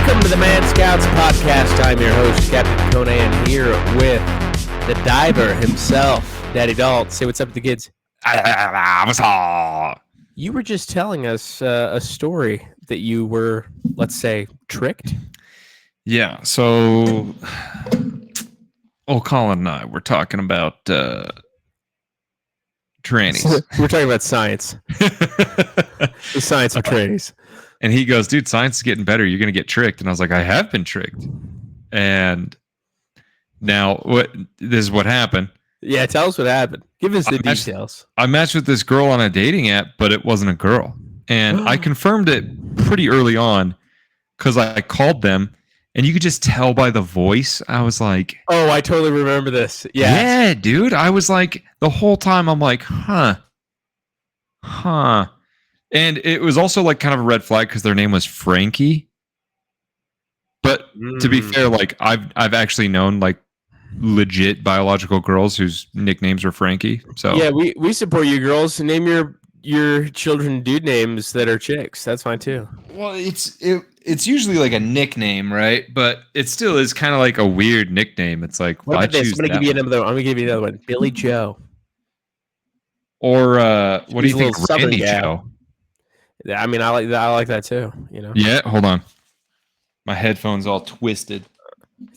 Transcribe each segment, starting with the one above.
Welcome to the ManScouts podcast. I'm your host, Captain Conan, here with the diver himself, Daddy Dalt. Say what's up to the kids. You were just telling us a story that you were, let's say, tricked. Yeah, so Colin and I were talking about trannies. We're talking about science. The science of trannies. And he goes, dude, science is getting better. You're going to get tricked. And I was like, I have been tricked. And now this is what happened. Yeah, tell us what happened. Give us the details. I matched with this girl on a dating app, but it wasn't a girl. And I confirmed it pretty early on because I called them. And you could just tell by the voice. I was like, oh, I totally remember this. Yeah, dude. I was like, the whole time I'm like, huh. And it was also like kind of a red flag because their name was Frankie. But to be fair, like I've actually known like legit biological girls whose nicknames were Frankie. So yeah, we support you girls. Name your children dude names that are chicks. That's fine too. Well, it's usually like a nickname, right? But it still is kind of like a weird nickname. It's like, what about this? I'm gonna give you another one. Billy Joe. Or what do you think, Randy Joe? Yeah, I mean, I like that too. You know. Yeah, hold on. My headphone's all twisted.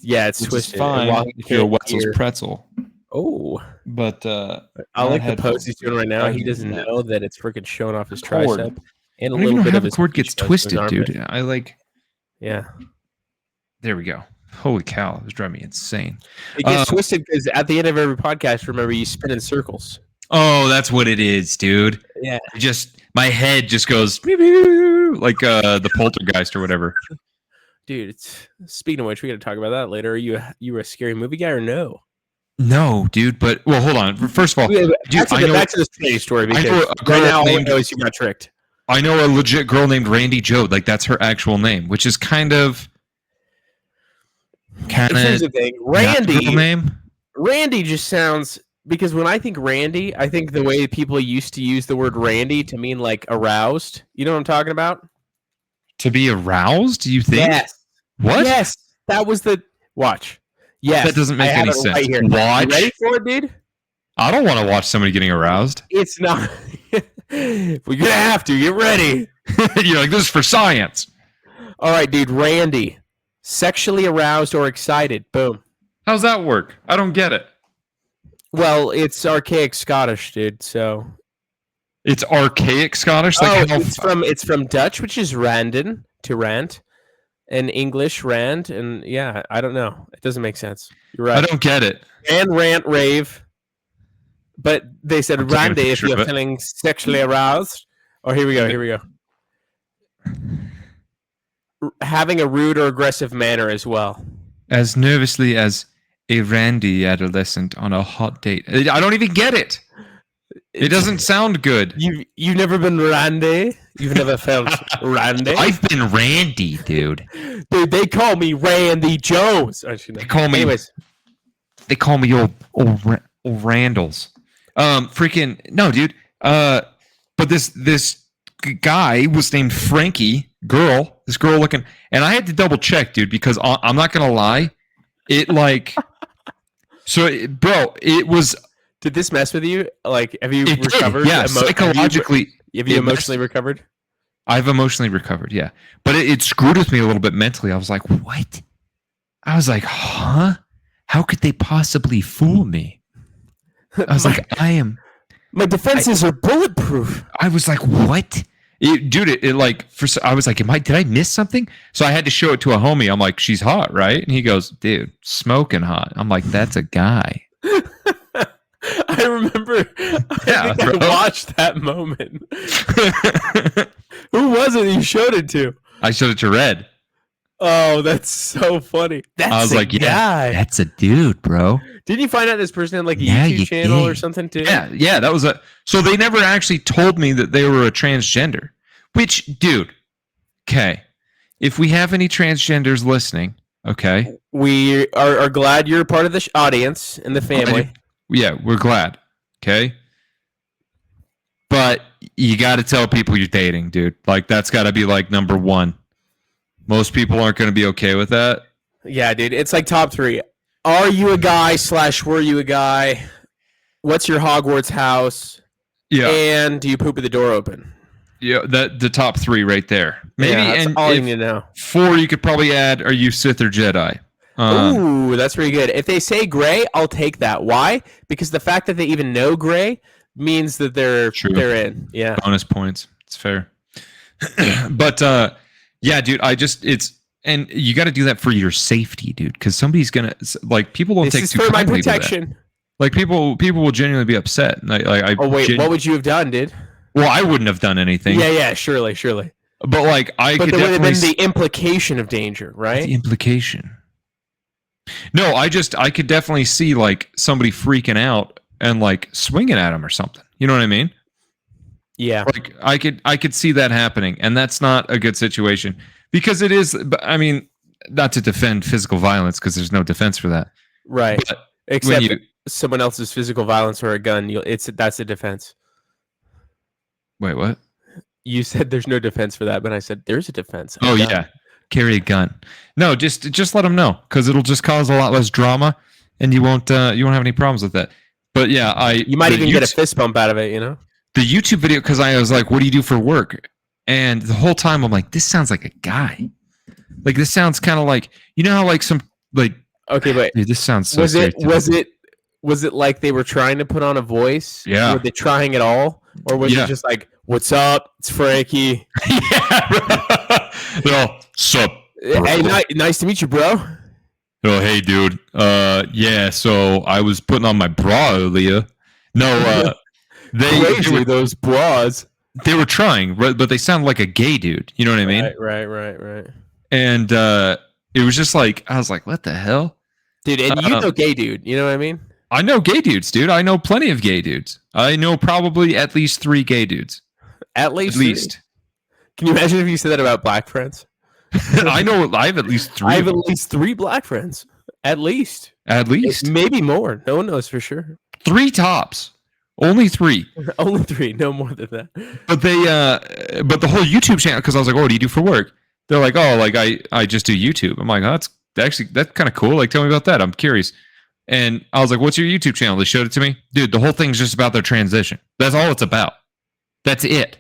Yeah, it's twisted. Is fine if you're a Wetzel's pretzel. Oh, but I like the pose he's doing right now. He doesn't know that it's freaking showing off his tricep and a little bit of his cord gets twisted, dude. I like. Yeah. There we go. Holy cow! It was driving me insane. It gets twisted because at the end of every podcast, remember, you spin in circles. Oh, that's what it is, dude. Yeah. My head just goes like the poltergeist or whatever. Dude, speaking of which, we got to talk about that later. Are you a scary movie guy or no? No, dude. But hold on. First of all, back to this Tranny story because right now all I know is you got tricked. I know a legit girl named Randy Joe. Like that's her actual name, which is kind of. Here's the thing, name. Randy just sounds. Because when I think Randy, I think the way people used to use the word Randy to mean like aroused. You know what I'm talking about? To be aroused? Do you think? Yes. What? Yes. That was the watch. Yes. That doesn't make any sense. Right here. Watch. You ready for it, dude? I don't want to watch somebody getting aroused. It's not. We're gonna have to. Get ready. You're like, this is for science. All right, dude. Randy. Sexually aroused or excited. Boom. How's that work? I don't get it. Well, it's archaic Scottish, dude. So it's archaic Scottish. Like it's from Dutch, which is randen to rant, and English rant, and yeah, I don't know. It doesn't make sense. You're right. I don't get it. And rant, rave, but they said rande if you're feeling sexually aroused. Oh, here we go. Having a rude or aggressive manner as well. As nervously as a randy adolescent on a hot date. I don't even get it. It doesn't sound good. You've never been randy? You've never felt randy? I've been randy, dude. Dude, they call me Randy Jones. They call me. Anyways, they call me old Randalls. Freaking no, dude. But this guy was named Frankie. This girl looking, and I had to double check, dude, because I'm not gonna lie. It like. Bro, it was. Did this mess with you? Like, have you recovered? Yeah, psychologically. Have you emotionally recovered? I've emotionally recovered, yeah. But it screwed with me a little bit mentally. I was like, what? I was like, huh? How could they possibly fool me? I was like, my defenses are bulletproof. I was like, what? I was like, did I miss something? So I had to show it to a homie. I'm like, she's hot, right? And he goes, dude, smoking hot. I'm like, that's a guy. I remember. I watched that moment. Who was it you showed it to? I showed it to Red. Oh, that's so funny. I was like, yeah, that's a dude, bro. Didn't you find out this person had like a YouTube channel or something too? Yeah, that was so they never actually told me that they were a transgender. Which, dude, okay. If we have any transgenders listening, okay. We are glad you're a part of the audience and the family. Yeah, we're glad. Okay. But you got to tell people you're dating, dude. Like, that's got to be like number one. Most people aren't going to be okay with that. Yeah, dude. It's like top 3. Are you a guy / were you a guy? What's your Hogwarts house? Yeah. And do you poop with the door open? Yeah, the top 3 right there. Maybe, yeah, that's and all you need to know. 4, you could probably add, are you Sith or Jedi? Ooh, that's pretty good. If they say gray, I'll take that. Why? Because the fact that they even know gray means that they're in. Yeah. Bonus points. It's fair. But yeah, dude, and you got to do that for your safety, dude, because somebody's gonna people don't take too for my kindly to that. protection. Like people will genuinely be upset. What would you have done, dude? Well, I wouldn't have done anything. Yeah, surely. But there would have been the implication of danger, right? The implication. No, I could definitely see somebody freaking out and swinging at him or something. You know what I mean? Yeah. I could see that happening, and that's not a good situation because it is. I mean, not to defend physical violence because there's no defense for that. Right. But except someone else's physical violence or a gun, that's a defense. Wait, what? You said there's no defense for that, but I said there's a defense. Oh yeah, carry a gun. No, just let them know because it'll just cause a lot less drama, and you won't have any problems with that. But yeah, you might even get a fist bump out of it. You know, the YouTube video because I was like, "What do you do for work?" And the whole time I'm like, "This sounds like a guy. Like this sounds kind of like how some Okay, but dude, this sounds so. Was it like they were trying to put on a voice? Yeah. Were they trying at all, or was it just like, "What's up? It's Frankie." Yeah. No, sup? Hey, nice to meet you, bro. Oh, hey, dude. Yeah. So I was putting on my bra earlier. No, they were those bras. They were trying, but they sound like a gay dude. You know what I mean? Right. And it was just I was like, what the hell, dude? And you know, gay dude. You know what I mean? I know gay dudes, dude. I know plenty of gay dudes. I know probably at least 3 gay dudes. At least. Can you imagine if you said that about black friends? I know. I have at least 3. I have at least 3 black friends. At least. Maybe more. No one knows for sure. 3 tops. Only 3. Only 3. No more than that. But but the whole YouTube channel, because I was like, "Oh, what do you do for work?" They're like, "Oh, I just do YouTube." I'm like, "Oh, that's kind of cool. Tell me about that. I'm curious." And I was like, "What's your YouTube channel?" They showed it to me. Dude, the whole thing's just about their transition. That's all it's about. That's it.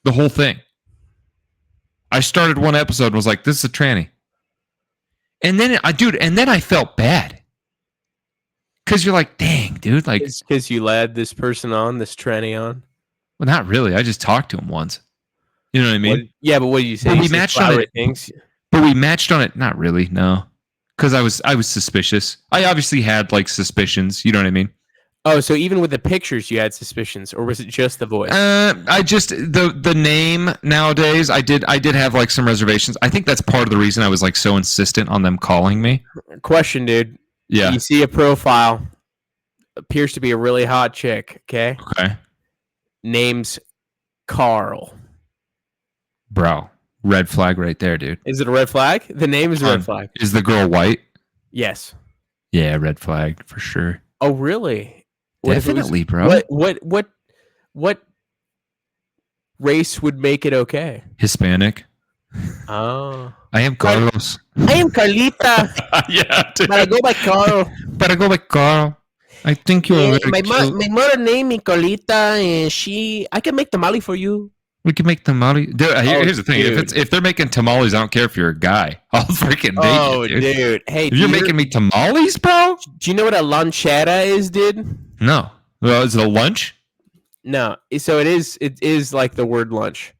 The whole thing. I started one episode and was like, "This is a tranny." And then I felt bad. Because you're like, dang, dude. Because you led this person on, this tranny on? Well, not really. I just talked to him once. You know what I mean? But what did you say? We matched on it. But we matched on it. Not really, no. Because I was suspicious. I obviously had suspicions. You know what I mean? Oh, so even with the pictures, you had suspicions, or was it just the voice? I just the name nowadays. I did have some reservations. I think that's part of the reason I was so insistent on them calling me. Question, dude. Yeah. You see a profile, appears to be a really hot chick. Okay. Name's Carl. Bro, red flag right there, dude. Is it a red flag? The name is a red flag. Is the girl white? Yes. Yeah, red flag for sure. Oh, really? Definitely, bro. What race would make it okay? Hispanic. Oh. I am Carlos. I am Carlita. Yeah, dude. But I go by Carl. I think you're very cute. My mother named me Carlita, and I can make tamale for you. We can make tamales. Dude, here's the thing: dude. if they're making tamales, I don't care if you're a guy. I'll freaking date you, dude. Hey, you're making me tamales, bro. Do you know what a lanchera is, dude? No. Well, is it a lunch? No. So it is like the word lunch,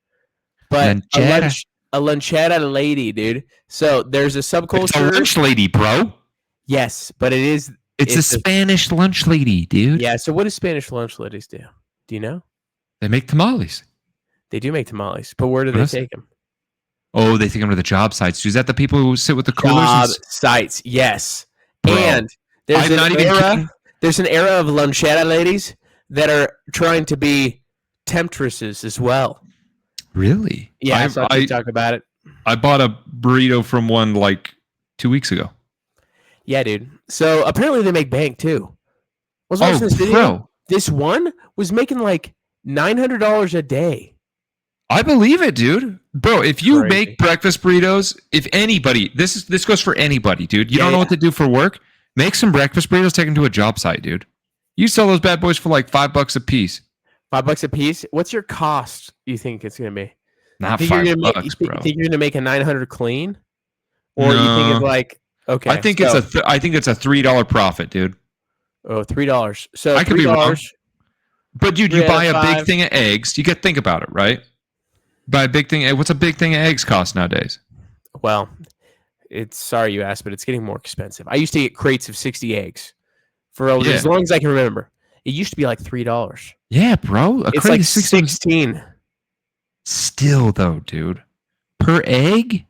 but a lanchera lady, dude. So there's a subculture. It's a lunch lady, bro. Yes, but it is. It's a Spanish lunch lady, dude. Yeah. So what do Spanish lunch ladies do? Do you know? They make tamales. They do make tamales, but where do they take them? Oh, they take them to the job sites. Is that the people who sit with the coolers? Job sites, yes. Bro, and there's an era of lanchera ladies that are trying to be temptresses as well. Really? Yeah, I saw TikTok about it. I bought a burrito from one 2 weeks ago. Yeah, dude. So apparently they make bank too. I was watching this video. Bro. This one was making $900 a day. I believe it, dude. Bro, if you Crazy. make breakfast burritos, if anybody, this goes for anybody, dude. You Yeah, don't know yeah. what to do for work? Make some breakfast burritos, take them to a job site, dude. You sell those bad boys for like $5 a piece. $5 a piece. What's your cost? You think it's gonna be? Not You think you're gonna $5, make, bro. you think you're gonna make a 900 clean, or you think it's No. like okay? I think so, I think it's a $3 profit, dude. $3. So I could be wrong. $3. But dude, Three you out of buy a big five. thing of eggs. You got to think about it, right? Buy a big thing. What's a big thing of eggs cost nowadays? Well, it's sorry you asked, but it's getting more expensive. I used to get crates of 60 eggs for as long as I can remember. It used to be like $3. Yeah, bro. It's crate like of 16. Still though, dude. Per egg?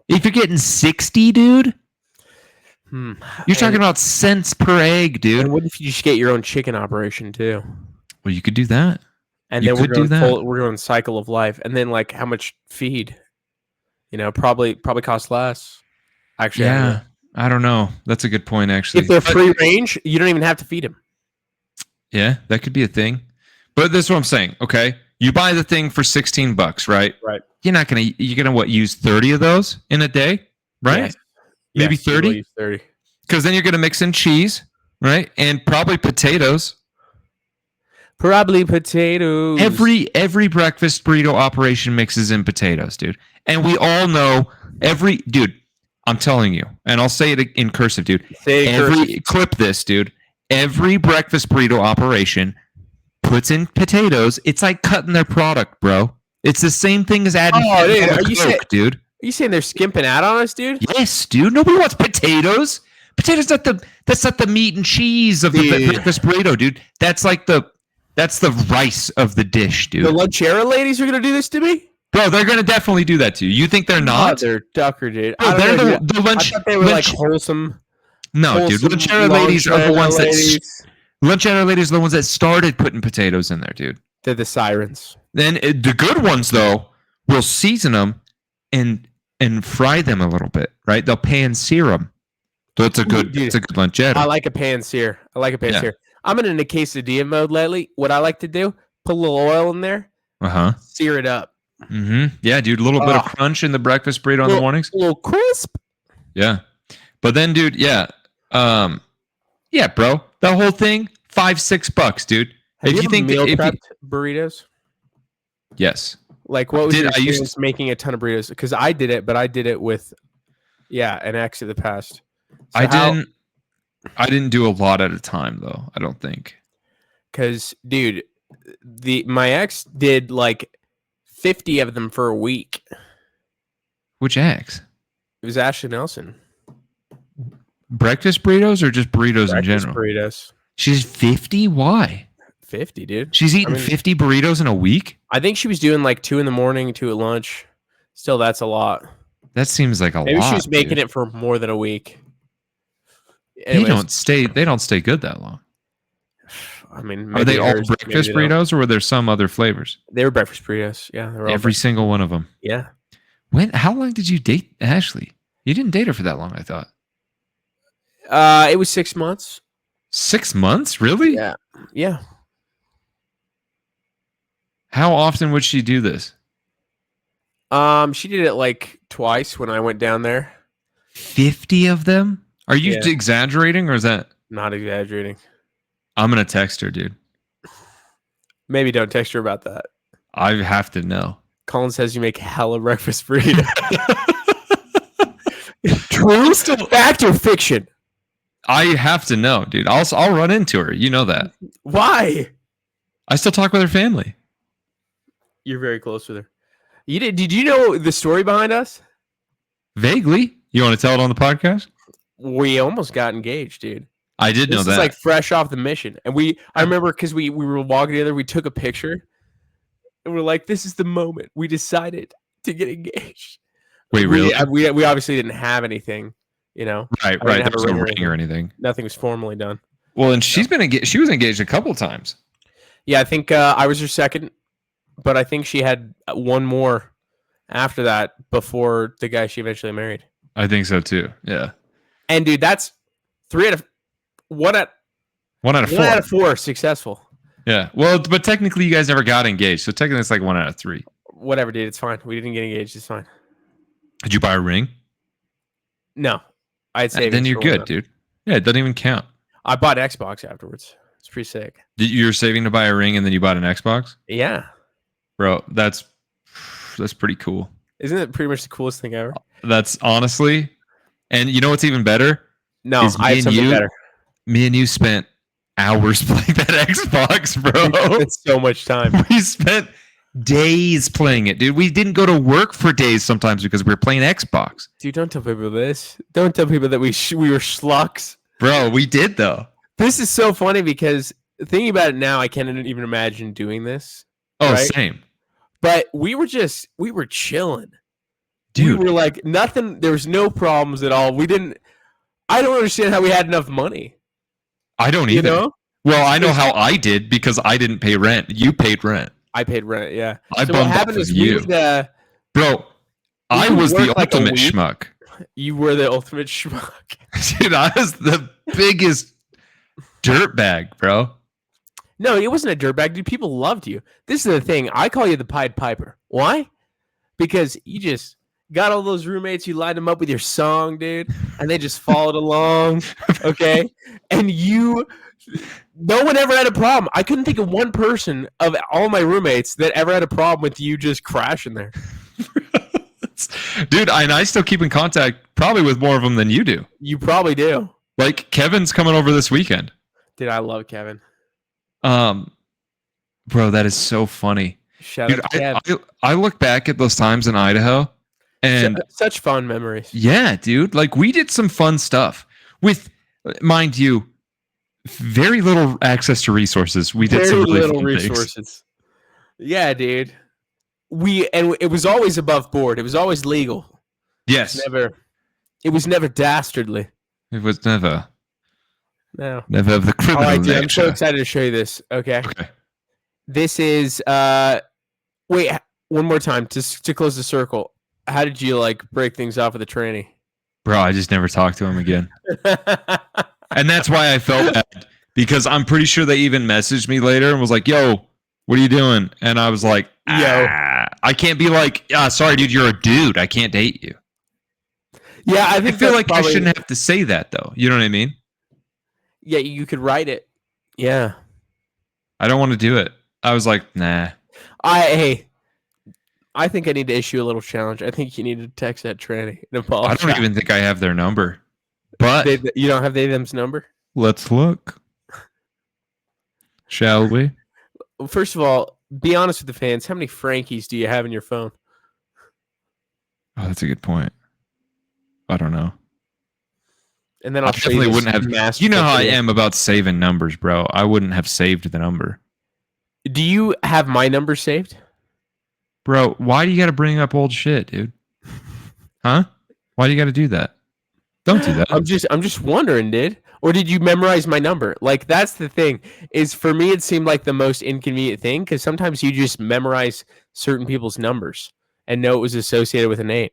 If you're getting 60, dude, you're talking about cents per egg, dude. And what if you just get your own chicken operation too? Well, you could do that. And You then could do that. we're going cycle of life, and then like how much feed? You know, probably cost less. Actually, Yeah, I don't know. That's a good point, actually. if they're free range, you don't even have to feed them. Yeah, that could be a thing. But this is what I'm saying. Okay, you buy the thing for $16, right? Right. You're gonna what? Use 30 of those in a day, right? Yes. Maybe Yes, you will 30. use 30. Because then you're gonna mix in cheese, right? And probably potatoes. Probably potatoes. Every breakfast burrito operation mixes in potatoes, dude. And we all know dude, I'm telling you, and I'll say it in cursive, dude. Clip this, dude. Every breakfast burrito operation puts in potatoes. It's like cutting their product, bro. It's the same thing as adding Coke, dude. Are you saying they're skimping out on us, dude? Yes, dude. Nobody wants potatoes. Potatoes that's not the meat and cheese of the breakfast burrito, dude. That's the rice of the dish, dude. The lunchera ladies are gonna do this to me? Bro, they're gonna definitely do that to you. You think they're not? They're ducker, dude. Bro, they're the lunch. I thought they were like wholesome. No, dude. Lunchera ladies are the ones Lunchera ladies are the ones that started putting potatoes in there, dude. They're the sirens. Then the good ones though will season them and fry them a little bit, right? They'll pan sear them. So it's a good lunchera. I like a pan sear. Sear. I'm in a quesadilla mode lately. What I like to do, put a little oil in there, sear it up. Mm-hmm. Yeah, dude, a little bit of crunch in the breakfast burrito in the mornings. A little crisp. Yeah. But then, dude, yeah, bro, that whole thing, $5-6, dude. Have you meal prepped burritos? Yes. Like, what was your experience making a ton of burritos? Because I did it, but I did it with, an ex of the past. So I didn't do a lot at a time though. I don't think. Because, dude, my ex did like 50 of them for a week. Which ex? It was Ashley Nelson. Breakfast burritos or just burritos in general? Burritos. She's 50? Why? 50, dude. She's eating 50 burritos in a week? I think she was doing like 2 in the morning, 2 at lunch. Still, that's a lot. That seems like a lot. Maybe she was making it for more than a week. Anyways, they don't stay good that long. I mean, are they all breakfast burritos or were there some other flavors? They were breakfast burritos. Yeah, they were all every single one of them. Yeah. How long did you date Ashley? You didn't date her for that long, I thought. It was 6 months. 6 months, really? Yeah. Yeah. How often would she do this? She did it like twice when I went down there. 50 of them? Are you exaggerating or is that? Not exaggerating. I'm going to text her, dude. Maybe don't text her about that. I have to know. Colin says you make hella breakfast burritos. True? Fact or fiction? I have to know, dude. I'll run into her. You know that. Why? I still talk with her family. You're very close with her. Did you know the story behind us? Vaguely. You want to tell it on the podcast? We almost got engaged, dude. I did know that. This is like fresh off the mission. And I remember because we were walking together, we took a picture. And we're like, this is the moment. We decided to get engaged. Wait, really? We obviously didn't have anything, you know? Right. There was no ring or anything. Nothing was formally done. Well, and she was engaged a couple times. Yeah, I think I was her second, but I think she had one more after that before the guy she eventually married. I think so too. Yeah. And dude, that's 1 out of 4 successful. Yeah. Well, but technically, you guys never got engaged, so technically, it's like 1 out of 3. Whatever, dude. It's fine. We didn't get engaged. It's fine. Did you buy a ring? No, I had savings. Then you're for one, good, though. dude. Yeah, it doesn't even count. I bought Xbox afterwards. It's pretty sick. You're saving to buy a ring, and then you bought an Xbox, Yeah, bro. That's pretty cool. isn't it pretty much the coolest thing ever? That's honestly, and you know what's even better? No, Is I have something better. Me and you spent hours playing that Xbox, bro. It's so much time. We spent days playing it, dude. We didn't go to work for days sometimes because we were playing Xbox. Dude, don't tell people this. Don't tell people that we were schlucks. Bro, we did though. This is so funny because thinking about it now, I can't even imagine doing this. Oh, right? same. But we were chilling. Dude. We were like nothing. There was no problems at all. I don't understand how we had enough money. I don't either. You know? Well, I know how I did because I didn't pay rent. You paid rent. I paid rent, yeah. I So what bummed happened off is of you. Bro, I would was the work like a ultimate week. schmuck. You were the ultimate schmuck. Dude, I was the biggest dirtbag, bro. No, it wasn't a dirtbag, dude. People loved you. This is the thing. I call you the Pied Piper. Why? Because you just got all those roommates. You lined them up with your song, dude, and they just followed along. Okay, and no one ever had a problem. I couldn't think of one person of all my roommates that ever had a problem with you just crashing there. Dude, and I still keep in contact probably with more of them than you do. You probably do. Like Kevin's coming over this weekend. Dude, I love Kevin. Bro, that is so funny. Shout Dude, out to Kev. I look back at those times in Idaho and Such fun memories. yeah, dude, like we did some fun stuff with, mind you, very little access to resources. We did some really little fun resources. things. Yeah, dude. And it was always above board. It was always legal. Yes. It was never dastardly. It was never No. of the All criminal right, dude, I'm nature. so excited to show you this. Okay. This is wait, one more time to close the circle. How did you like break things off with the tranny? Bro, I just never talked to him again. And that's why I felt bad, because I'm pretty sure they even messaged me later and was like, yo, what are you doing? And I was like, I can't be like, sorry, dude, you're a dude. I can't date you. Yeah, I feel like I shouldn't have to say that, though. You know what I mean? Yeah, you could write it. Yeah. I don't want to do it. I was like, nah. I think I need to issue a little challenge. I think you need to text that tranny and apologize. I don't even think I have their number. But you don't have them's number? Let's look. Shall we? Well, first of all, be honest with the fans. How many Frankies do you have in your phone? Oh, that's a good point. I don't know. And then I'll definitely wouldn't have. You know how I am about saving numbers, bro. I wouldn't have saved the number. Do you have my number saved? Bro, why do you got to bring up old shit, dude? Huh? Why do you got to do that? Don't do that. I'm just wondering, dude. Or did you memorize my number? Like, that's the thing. Is for me, it seemed like the most inconvenient thing because sometimes you just memorize certain people's numbers and know it was associated with a name.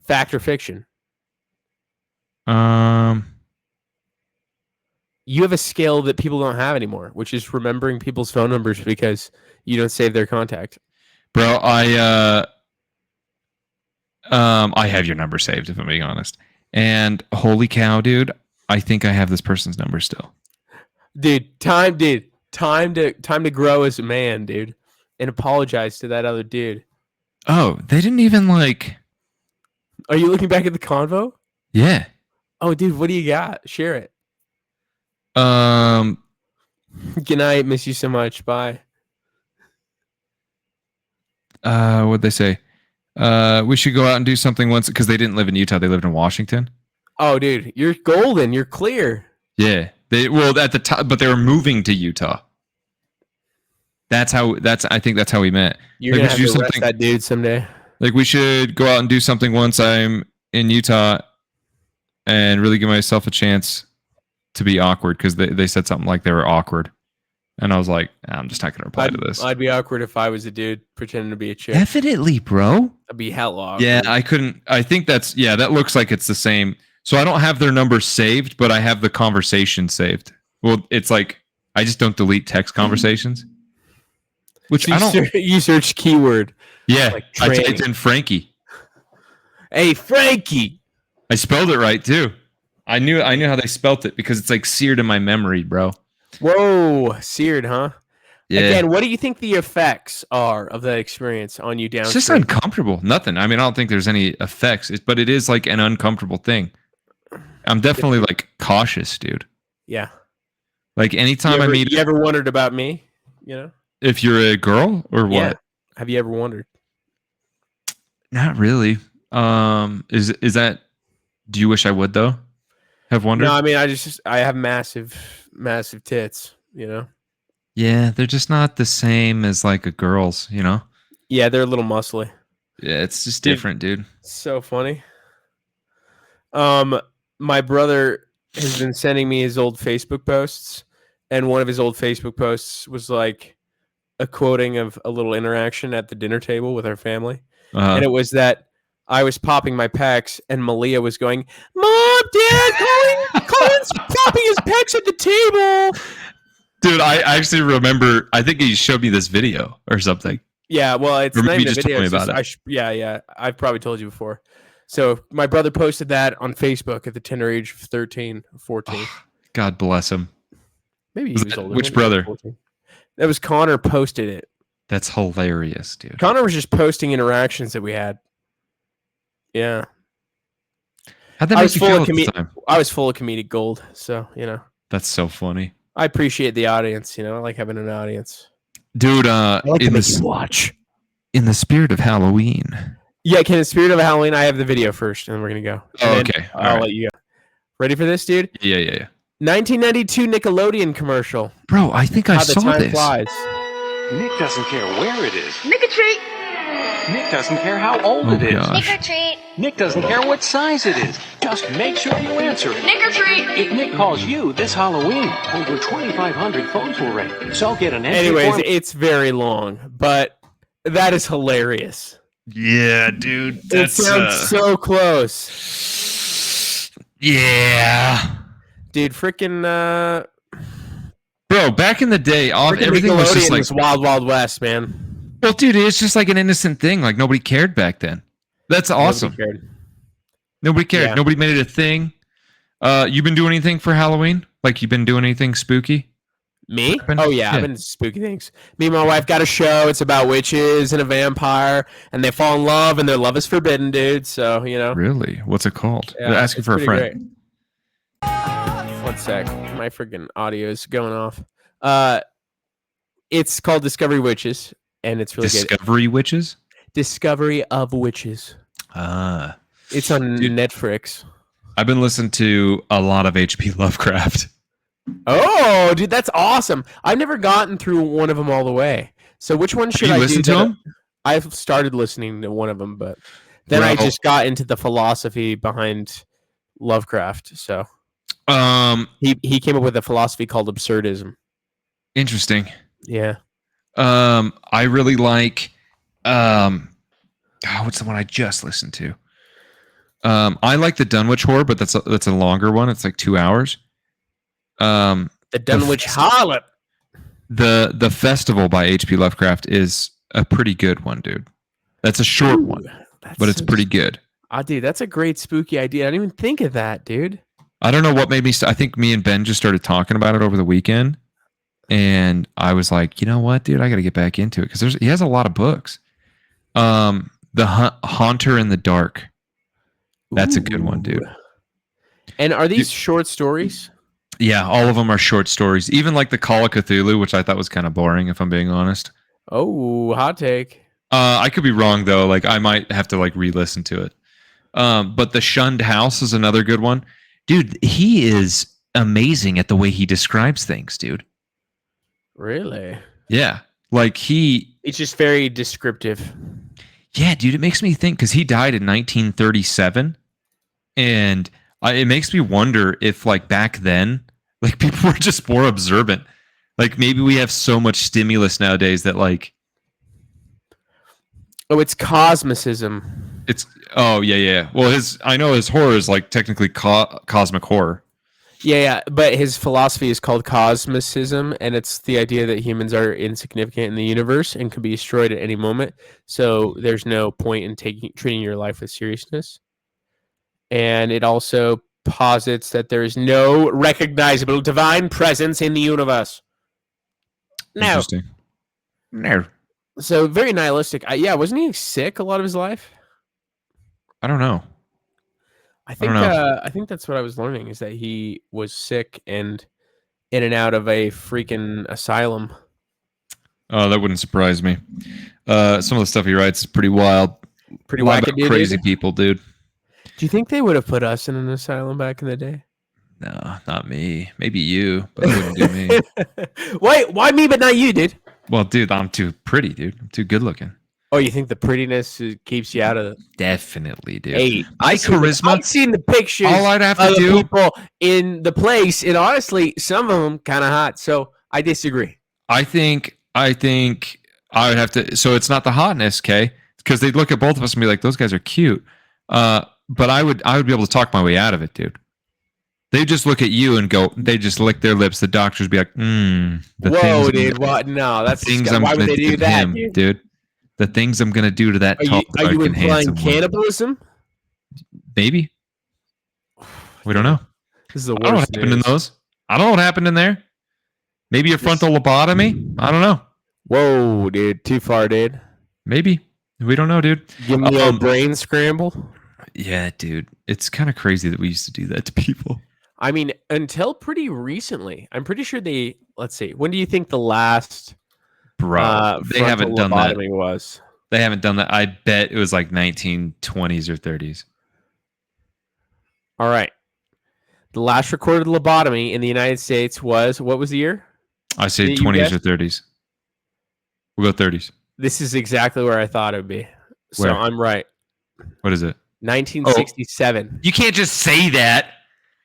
Fact or fiction? You have a skill that people don't have anymore, which is remembering people's phone numbers because you don't save their contact. Bro, I have your number saved, if I'm being honest. And holy cow, dude, I think I have this person's number still. Dude, time to grow as a man, dude, and apologize to that other dude. Oh, they didn't even like. Are you looking back at the convo? Yeah. Oh, dude, what do you got? Share it. Good night. Miss you so much. Bye. What'd they say? We should go out and do something once because they didn't live in Utah. They lived in Washington. Oh, dude, you're golden. You're clear. Yeah. At the time, but they were moving to Utah. I think that's how we met. You're gonna have to arrest that dude someday. Like we should go out and do something once I'm in Utah and really give myself a chance to be awkward because they said something like they were awkward. And I was like, I'm just not going to reply to this. I'd be awkward if I was a dude pretending to be a chick. Definitely, bro. I'd be hella awkward. Yeah, I couldn't. I think that looks like it's the same. So I don't have their number saved, but I have the conversation saved. Well, it's like I just don't delete text conversations. Which So I don't. you search keyword. Yeah, like I tranny. typed in Frankie. Hey, Frankie. I spelled it right too. I knew how they spelt it because it's like seared in my memory, bro. Whoa, seared, huh? Yeah. Again, what do you think the effects are of that experience on you It's downstream? just uncomfortable. Nothing. I mean, I don't think there's any effects, but it is like an uncomfortable thing. I'm definitely like cautious, dude. Yeah. Like anytime I meet, you ever wondered about me? You know, if you're a girl or what? Yeah. Have you ever wondered? Not really. Is that? Do you wish I would though? Have wondered? No, I mean, I have massive tits. You know. Yeah, they're just not the same as like a girl's. You know. Yeah, they're a little muscly. Yeah, it's just different, dude. So funny. My brother has been sending me his old Facebook posts, and one of his old Facebook posts was like a quoting of a little interaction at the dinner table with our family. And it was that I was popping my pecs and Malia was going, "Mom, Dad, Colin's popping his pecs at the table." Dude, I actually remember. I think he showed me this video or something. Yeah, well, it's Or not maybe even a just video. told me It's about just, yeah. I've probably told you before. So my brother posted that on Facebook at the tender age of 13, 14. Oh, God bless him. Maybe he was older. Which Maybe brother? 14. That was Connor posted it. That's hilarious, dude. Connor was just posting interactions that we had. Yeah. How'd that make you feel at the time? I was full of comedic gold. So, you know. That's so funny. I appreciate the audience, you know. I like having an audience. Dude, watch. In the spirit of Halloween. Yeah, in the spirit of Halloween, I have the video first, and then we're going to go. Oh, okay. I'll let you go. Ready for this, dude? Yeah. 1992 Nickelodeon commercial. Bro, I think I saw this. Flies. Nick doesn't care where it is. Nick a treat. Nick doesn't care how old it is. Gosh. Nick or treat. Nick doesn't care what size it is. Just make sure you answer it. Nick or treat. If Nick calls you this Halloween, over 2,500 phones will ring. So get an entry Anyways, form. it's very long, but that is hilarious. Yeah, dude. It sounds so close. Yeah. Dude, freaking Bro, back in the day, everything was just like Wild Wild West, man. Well, dude, it's just like an innocent thing. Like nobody cared back then. That's awesome. Nobody cared. Yeah. Nobody made it a thing. You been doing anything for Halloween? Like you been doing anything spooky? Me? Oh yeah, I've been spooky things. Me and my wife got a show. It's about witches and a vampire, and they fall in love, and their love is forbidden, dude. So you know. Really? What's it called? Yeah, asking for a friend. Great. 1 sec. My freaking audio is going off. It's called Discovery Witches, and it's really Discovery Witches? Discovery of Witches. It's on Netflix. I've been listening to a lot of H.P. Lovecraft. Oh, dude, that's awesome. I've never gotten through one of them all the way. So which one should I listen do? to them? I've started listening to one of them, but then I just got into the philosophy behind Lovecraft. So he came up with a philosophy called absurdism. Interesting. Yeah. I really like what's the one I just listened to? I like the Dunwich Horror, but that's a longer one. It's like 2 hours. The Dunwich Harlot. The Festival by H.P. Lovecraft is a pretty good one, dude. That's a short one, but it's pretty good. Dude, that's a great spooky idea. I didn't even think of that, dude. I don't know what made me. I think me and Ben just started talking about it over the weekend, and I was like, you know what, dude, I got to get back into it because he has a lot of books. The Haunter in the Dark. That's a good one, dude. And are these short stories? Yeah, all of them are short stories. Even like the Call of Cthulhu, which I thought was kind of boring, if I'm being honest. Oh, hot take. I could be wrong though. Like I might have to like re-listen to it. But The Shunned House is another good one. Dude, he is amazing at the way he describes things, dude. Really? Yeah. Like it's just very descriptive. Yeah, dude, it makes me think because he died in 1937. And it makes me wonder if like back then, like people were just more observant. Like maybe we have so much stimulus nowadays that like. Oh, it's cosmicism. Yeah. Well, I know his horror is like technically cosmic horror. Yeah, but his philosophy is called cosmicism, and it's the idea that humans are insignificant in the universe and can be destroyed at any moment. So there's no point in treating your life with seriousness. And it also posits that there is no recognizable divine presence in the universe. No. Interesting. No. So very nihilistic. Yeah, wasn't he sick a lot of his life? I don't know. I think don't know. I think that's what I was learning is that he was sick and in and out of a freaking asylum. Oh, that wouldn't surprise me. Some of the stuff he writes is pretty wild. Pretty A lot wacky, about crazy people, dude. Do you think they would have put us in an asylum back in the day? No, not me. Maybe you, but it wouldn't do me. Why me but not you, dude? Well, dude, I'm too pretty, dude. I'm too good looking. Oh, you think the prettiness keeps you out of the... Definitely, dude. Hey, My charisma. I've seen the pictures all I'd have to of the do. people in the place, and honestly, some of them kind of hot. So I disagree. I think I would have to. So it's not the hotness, okay? Because they'd look at both of us and be like, "Those guys are cute." But I would be able to talk my way out of it, dude. They just look at you and go. They just lick their lips. The doctors be like, "Whoa, dude! What? No, that's things why would they do that, dude? The things I'm gonna do to that tall, are you dark, and implying cannibalism? Maybe. We don't know. This is the worst. I don't know what happened in those. I don't know what happened in there. Maybe a frontal lobotomy. I don't know. Whoa, dude! Too far, dude. Maybe. We don't know, dude. Give me a brain scramble. Yeah, dude. It's kind of crazy that we used to do that to people. I mean, until pretty recently. I'm pretty sure they... Let's see. When do you think the last... Bro, they haven't done that. Was. They haven't done that. I bet it was like 1920s or 30s. All right. The last recorded lobotomy in the United States was... What was the year? I say 20s or 30s. We'll go 30s. This is exactly where I thought it would be. So where? I'm right. What is it? 1967. Oh, you can't just say that.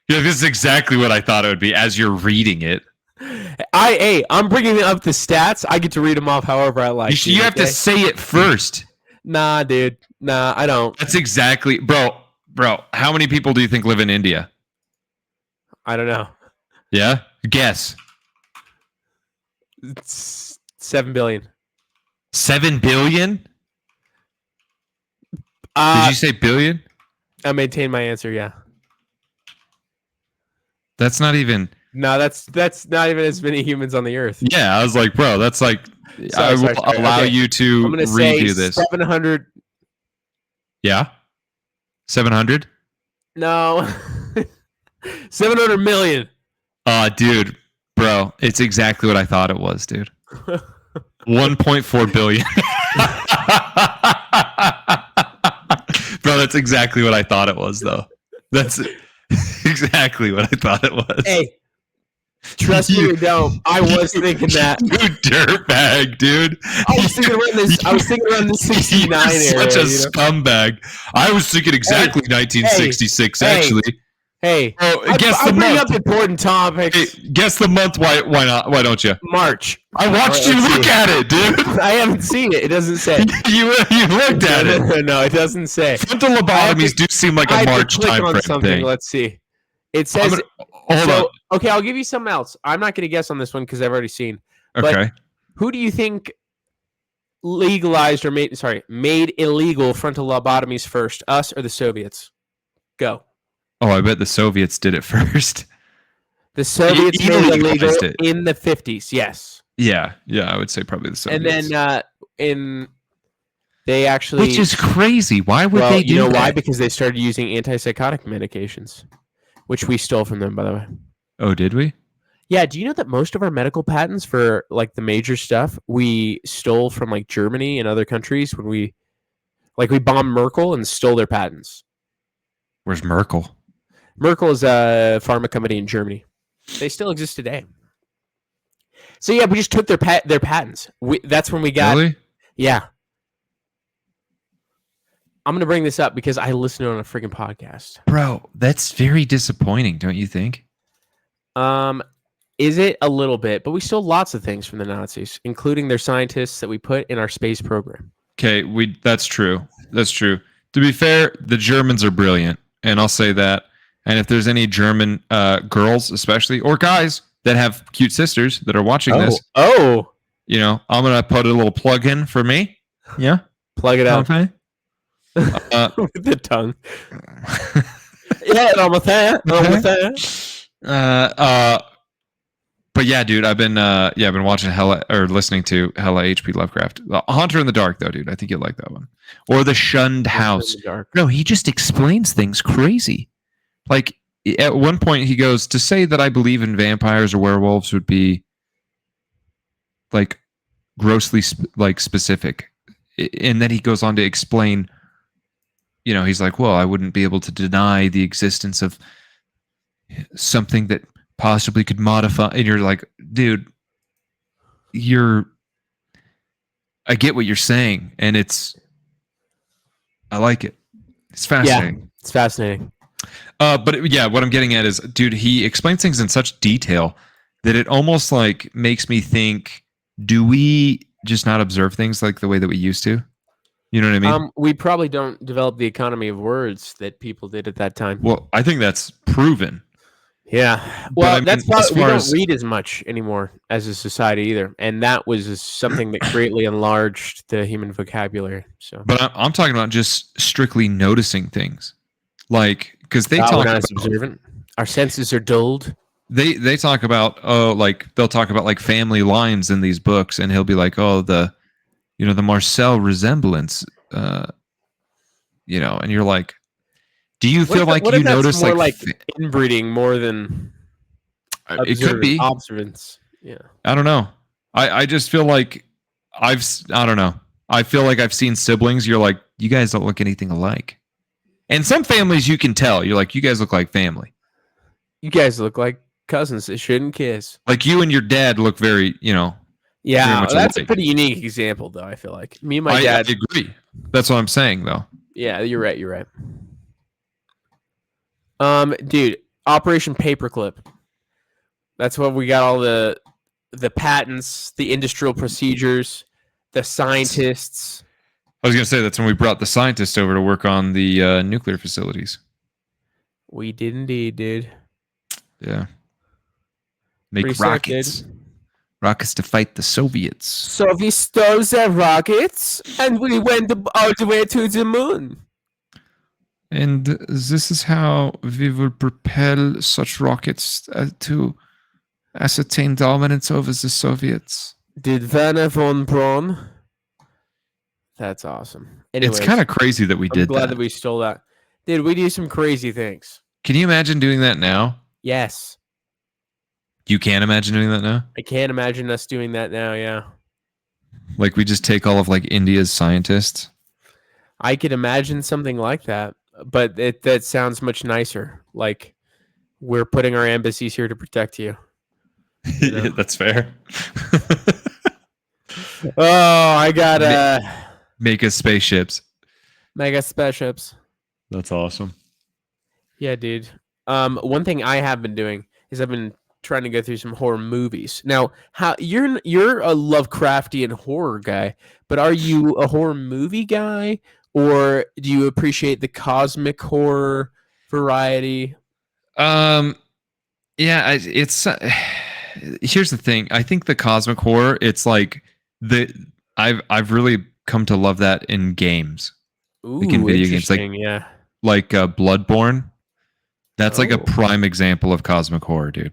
Yeah, this is exactly what I thought it would be as you're reading it. I'm bringing up the stats. I get to read them off however I like. You have to say it first. Nah, dude. Nah, I don't. That's exactly... Bro, how many people do you think live in India? I don't know. Yeah? Guess. It's 7 billion. 7 billion? Did you say billion? I maintain my answer, yeah. That's not even... No, that's not even as many humans on the earth. Yeah, I was like, bro, that's like... I will allow you to redo this. 700... Yeah? 700? No. 700 million. Dude, bro, it's exactly what I thought it was, dude. 1.4 billion. Bro, that's exactly what I thought it was, though. That's exactly what I thought it was. Hey, trust me or don't. I was thinking that. You dirtbag, dude. I was thinking around this 69 area. Such a scumbag. I was thinking exactly 1966, actually. Hey, guess the month. bring up important topics. Hey, guess the month. Why not? Why don't you? March. I watched you look at it, dude. I haven't seen it. It doesn't say. you looked at it. No, it doesn't say. Frontal lobotomies do seem like a March timeframe thing. Let's see. It says. Hold on. Okay, I'll give you something else. I'm not going to guess on this one because I've already seen. Okay. But who do you think legalized or made illegal frontal lobotomies first? Us or the Soviets? Go. Oh, I bet the Soviets did it first. The Soviets made it illegal in the 50s, yes. Yeah, I would say probably the Soviets. And then they actually... Which is crazy. Why would they do that? You know why? Because they started using antipsychotic medications, which we stole from them, by the way. Oh, did we? Yeah, do you know that most of our medical patents for like the major stuff we stole from like Germany and other countries when we bombed Merkel and stole their patents? Where's Merkel? Merkel is a pharma company in Germany. They still exist today. So yeah, we just took their patents. That's when we got. Really? Yeah. I'm gonna bring this up because I listened to it on a freaking podcast. Bro, that's very disappointing, don't you think? Is it a little bit? But we stole lots of things from the Nazis, including their scientists that we put in our space program. Okay, that's true. That's true. To be fair, the Germans are brilliant, and I'll say that. And if there's any German girls, especially, or guys that have cute sisters that are watching this, I'm gonna put a little plug in for me. Yeah, plug it out okay. with the tongue. Yeah, I'm with that. But yeah, dude, I've been watching listening to hella H.P. Lovecraft. Hunter in the Dark, though, dude. I think you'd like that one. Or The Shunned House. No, he just explains things crazy. Like at one point, he goes, to say that I believe in vampires or werewolves would be like grossly specific. And then he goes on to explain. He's like, well, I wouldn't be able to deny the existence of something that possibly could modify. And you're like, dude, I get what you're saying, and I like it. It's fascinating. Yeah, it's fascinating. But what I'm getting at is, dude, he explains things in such detail that it almost like makes me think, do we just not observe things like the way that we used to? You know what I mean? We probably don't develop the economy of words that people did at that time. Well, I think that's proven. Yeah. Well, that's we don't read as much anymore as a society either, and that was something that greatly enlarged the human vocabulary. So, but I'm talking about just strictly noticing things, like because they talk about observant. Our senses are dulled. They talk about they'll talk about like family lines in these books, and he'll be like, the Marcel resemblance, and you're like, do you feel like you notice more like inbreeding more than it could be observance? Yeah, I don't know. I just feel like I don't know. I feel like I've seen siblings. You're like, you guys don't look anything alike. And some families you can tell. You're like, you guys look like family. You guys look like cousins that shouldn't kiss. Like you and your dad look very, Yeah, that's a pretty unique example, though. I feel like me and my dad. I agree. That's what I'm saying, though. Yeah, you're right. You're right. Dude, Operation Paperclip. That's what we got. All the patents, the industrial procedures, the scientists. I was gonna say that's when we brought the scientists over to work on the nuclear facilities. We did indeed, dude. Yeah. Make rockets. Rockets to fight the Soviets. So we stole their rockets and we went all the way to the moon. And this is how we will propel such rockets to ascertain dominance over the Soviets. Did Werner von Braun? That's awesome. Anyways, it's kind of crazy that we did that. I'm glad that we stole that. Dude, we do some crazy things. Can you imagine doing that now? Yes. You can't imagine doing that now? I can't imagine us doing that now, yeah. Like we just take all of like India's scientists? I could imagine something like that, but that sounds much nicer. Like we're putting our embassies here to protect you. Yeah, that's fair. I got Mega spaceships. Mega spaceships. That's awesome. Yeah, dude. One thing I have been doing is I've been trying to go through some horror movies. Now, how you're a Lovecraftian horror guy, but are you a horror movie guy, or do you appreciate the cosmic horror variety? Yeah, it's here's the thing. I think the cosmic horror, it's like I've really come to love that in games. Ooh, like in video games, like Bloodborne. That's like a prime example of cosmic horror, dude.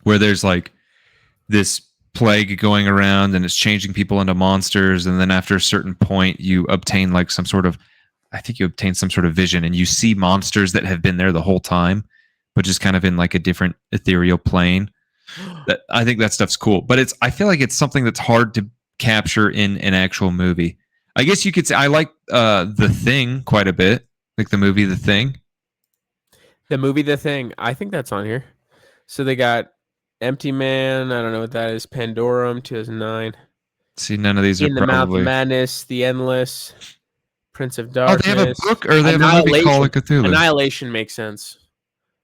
Where there's like this plague going around and it's changing people into monsters, and then after a certain point you obtain like some sort of vision, and you see monsters that have been there the whole time, but just kind of in like a different ethereal plane. I think that stuff's cool, but I feel like it's something that's hard to capture in an actual movie. I guess you could say I like The Thing quite a bit, like the movie The Thing. The movie The Thing, I think that's on here. So they got Empty Man, I don't know what that is. Pandorum, 2009. See, none of these In are the probably... Mouth of Madness, The Endless, Prince of Darkness. Oh, they have a book, or they have a movie called Cthulhu. Annihilation makes sense.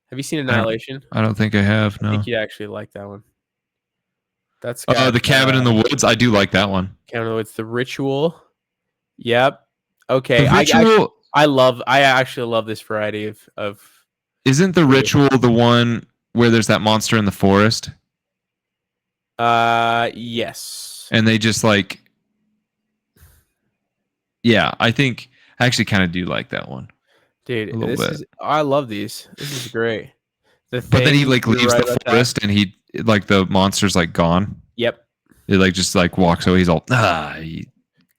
Have you seen Annihilation? I don't think I have. No. I think you actually like that one. That's The Cabin in the Woods. I do like that one. Cabin in the Woods. The Ritual. Yep. Okay. The Ritual... I actually love this variety of Isn't the ritual the one where there's that monster in the forest Yes. and they just like, yeah, I think I actually kind of do like that one Dude, a little bit. I love these. This is great. The But then he Thing, like you're leaves right the about that. forest and he like the monster's like gone. Yep. It like just like walks away. He's all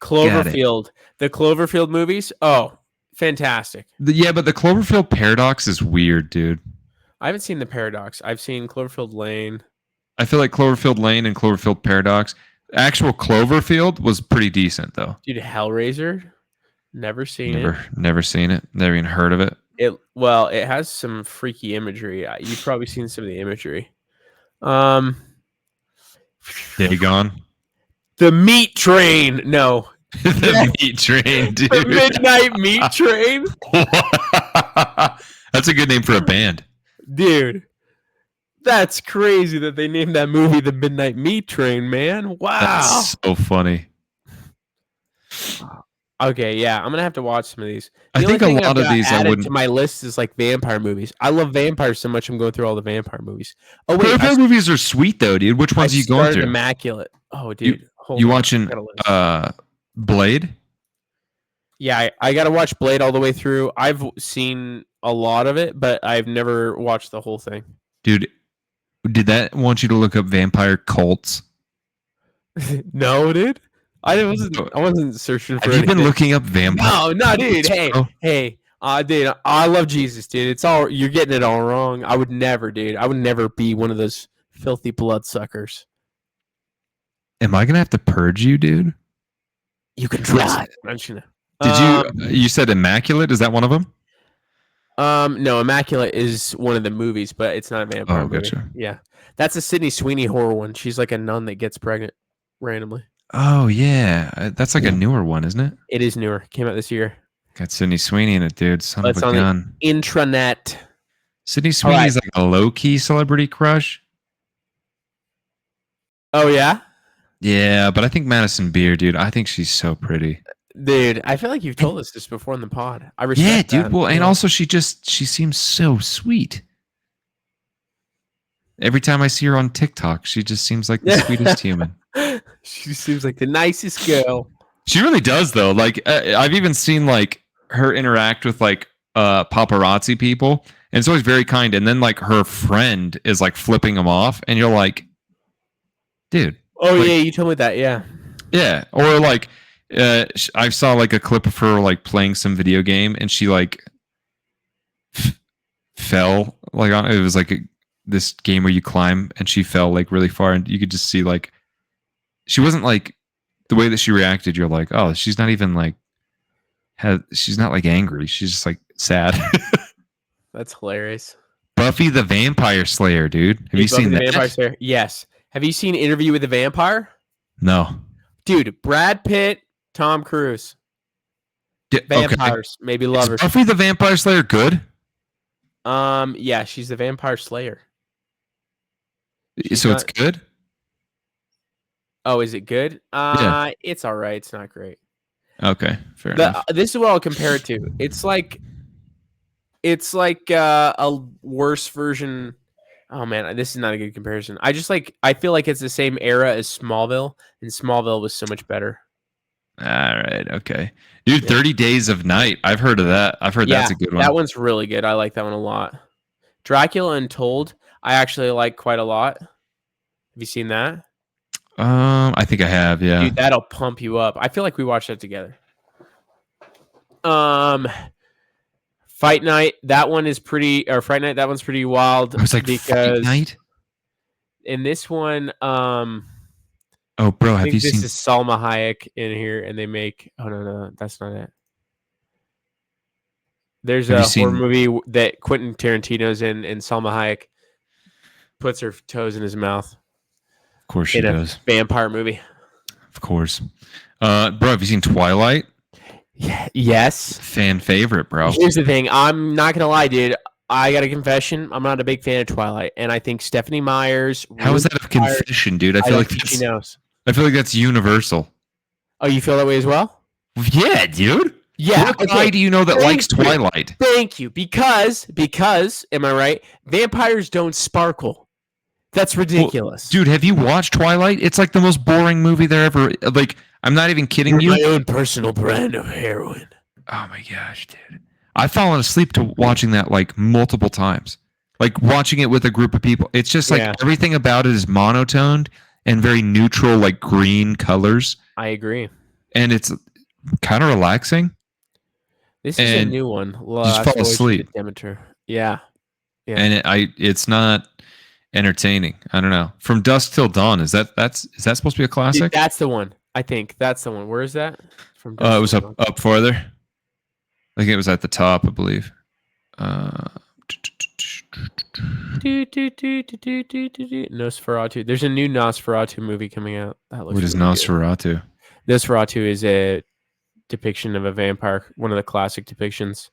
Cloverfield. The Cloverfield movies. Oh, fantastic. yeah, but the Cloverfield paradox is weird, dude. I haven't seen The Paradox. I've seen Cloverfield Lane. I feel like Cloverfield Lane and Cloverfield Paradox. Actual Cloverfield was pretty decent though. Dude, Hellraiser. Never seen it. Never seen it. Never even heard of it. It has some freaky imagery. You've probably seen some of the imagery. Dagon. The Meat Train. No. The Meat Train, dude. The Midnight Meat Train. That's a good name for a band. Dude. That's crazy that they named that movie The Midnight Meat Train, man. Wow. That's so funny. Okay, yeah, I'm gonna have to watch some of these. I think a lot of these I wouldn't. to my list is like vampire movies. I love vampires so much. I'm going through all the vampire movies. Oh wait, Vampire movies are sweet though, dude. Which ones are you going through? Immaculate. Oh, dude, You watching Blade? Yeah, I got to watch Blade all the way through. I've seen a lot of it, but I've never watched the whole thing. Dude, did that want you to look up vampire cults? No, dude. I wasn't searching for. Have you been looking up vampire? No, dude. Hey, dude. I love Jesus, dude. It's all you're getting it all wrong. I would never, dude. I would never be one of those filthy bloodsuckers. Am I gonna have to purge you, dude? You can try. Did you said Immaculate? Is that one of them? No, Immaculate is one of the movies, but it's not a vampire movie. Gotcha. Yeah, that's a Sydney Sweeney horror one. She's like a nun that gets pregnant randomly. Oh yeah, that's like a newer one, isn't it? It is newer. Came out this year. Got Sydney Sweeney in it, dude. Son of a gun. Intranet. Sydney Sweeney is like a low-key celebrity crush. Oh yeah. Yeah, but I think Madison Beer, dude. I think she's so pretty. Dude, I feel like you've told us this before in the pod. I respect that. Yeah, dude. Well, and also she seems so sweet. Every time I see her on TikTok, she just seems like the sweetest human. She seems like the nicest girl. She really does, though. Like I've even seen like her interact with like paparazzi people, and it's always very kind. And then like her friend is like flipping them off, and you're like, dude. Oh like, yeah, you told me that. Yeah. Yeah, or like I saw like a clip of her like playing some video game, and she like fell like on. It was like this game where you climb, and she fell like really far, and you could just see like she wasn't like the way that she reacted. You're like, oh, she's not even like she's not like angry. She's just like sad. That's hilarious. Buffy the Vampire Slayer, dude. Have you seen that? Vampire Slayer? Yes. Have you seen Interview with the Vampire? No. Dude, Brad Pitt, Tom Cruise. Vampires, okay. Maybe lovers. Is Buffy the Vampire Slayer good? Yeah, she's the Vampire Slayer. So it's good? Oh, is it good? Yeah. It's all right. It's not great. Okay, fair enough. This is what I'll compare it to. It's like a worse version. Oh man, this is not a good comparison. I feel like it's the same era as Smallville, and Smallville was so much better. All right, okay. Dude, 30 Days of Night. I've heard of that. I've heard that's a good one. That one's really good. I like that one a lot. Dracula Untold, I actually like quite a lot. Have you seen that? I think I have, yeah. Dude, that'll pump you up. I feel like we watched that together. Fight Night, that one is pretty, or Fright Night, that one's pretty wild. I was like, Fight Night? In this one, oh, bro, have you seen? This is Salma Hayek in here, and they make. Oh no, that's not it. There's a horror movie that Quentin Tarantino's in, and Salma Hayek puts her toes in his mouth. Of course she does. Vampire movie. Of course, bro. Have you seen Twilight? Yeah, yes. Fan favorite, bro. Here's the thing. I'm not gonna lie, dude. I got a confession. I'm not a big fan of Twilight, and I think Stephanie Myers. How is that a confession, dude? I feel like she knows. I feel like that's universal. Oh, you feel that way as well? Yeah, dude. Yeah. What guy do you know that Thank likes you. Twilight? Thank you. Because, am I right? Vampires don't sparkle. That's ridiculous. Well, dude, have you watched Twilight? It's like the most boring movie there ever. Like, I'm not even kidding you. My own personal brand of heroin. Oh my gosh, dude. I've fallen asleep to watching that like multiple times. Like watching it with a group of people. It's just like everything about it is monotoned and very neutral, like green colors. I agree. And it's kind of relaxing. This is a new one. Just fall asleep. Demeter. Yeah. And it's not entertaining. I don't know. From Dusk Till Dawn, is that supposed to be a classic? Dude, that's the one. I think that's the one. Where is that? From Dusk it was up farther. I think it was at the top, I believe. Nosferatu. There's a new Nosferatu movie coming out. What is Nosferatu? Nosferatu is a depiction of a vampire, one of the classic depictions.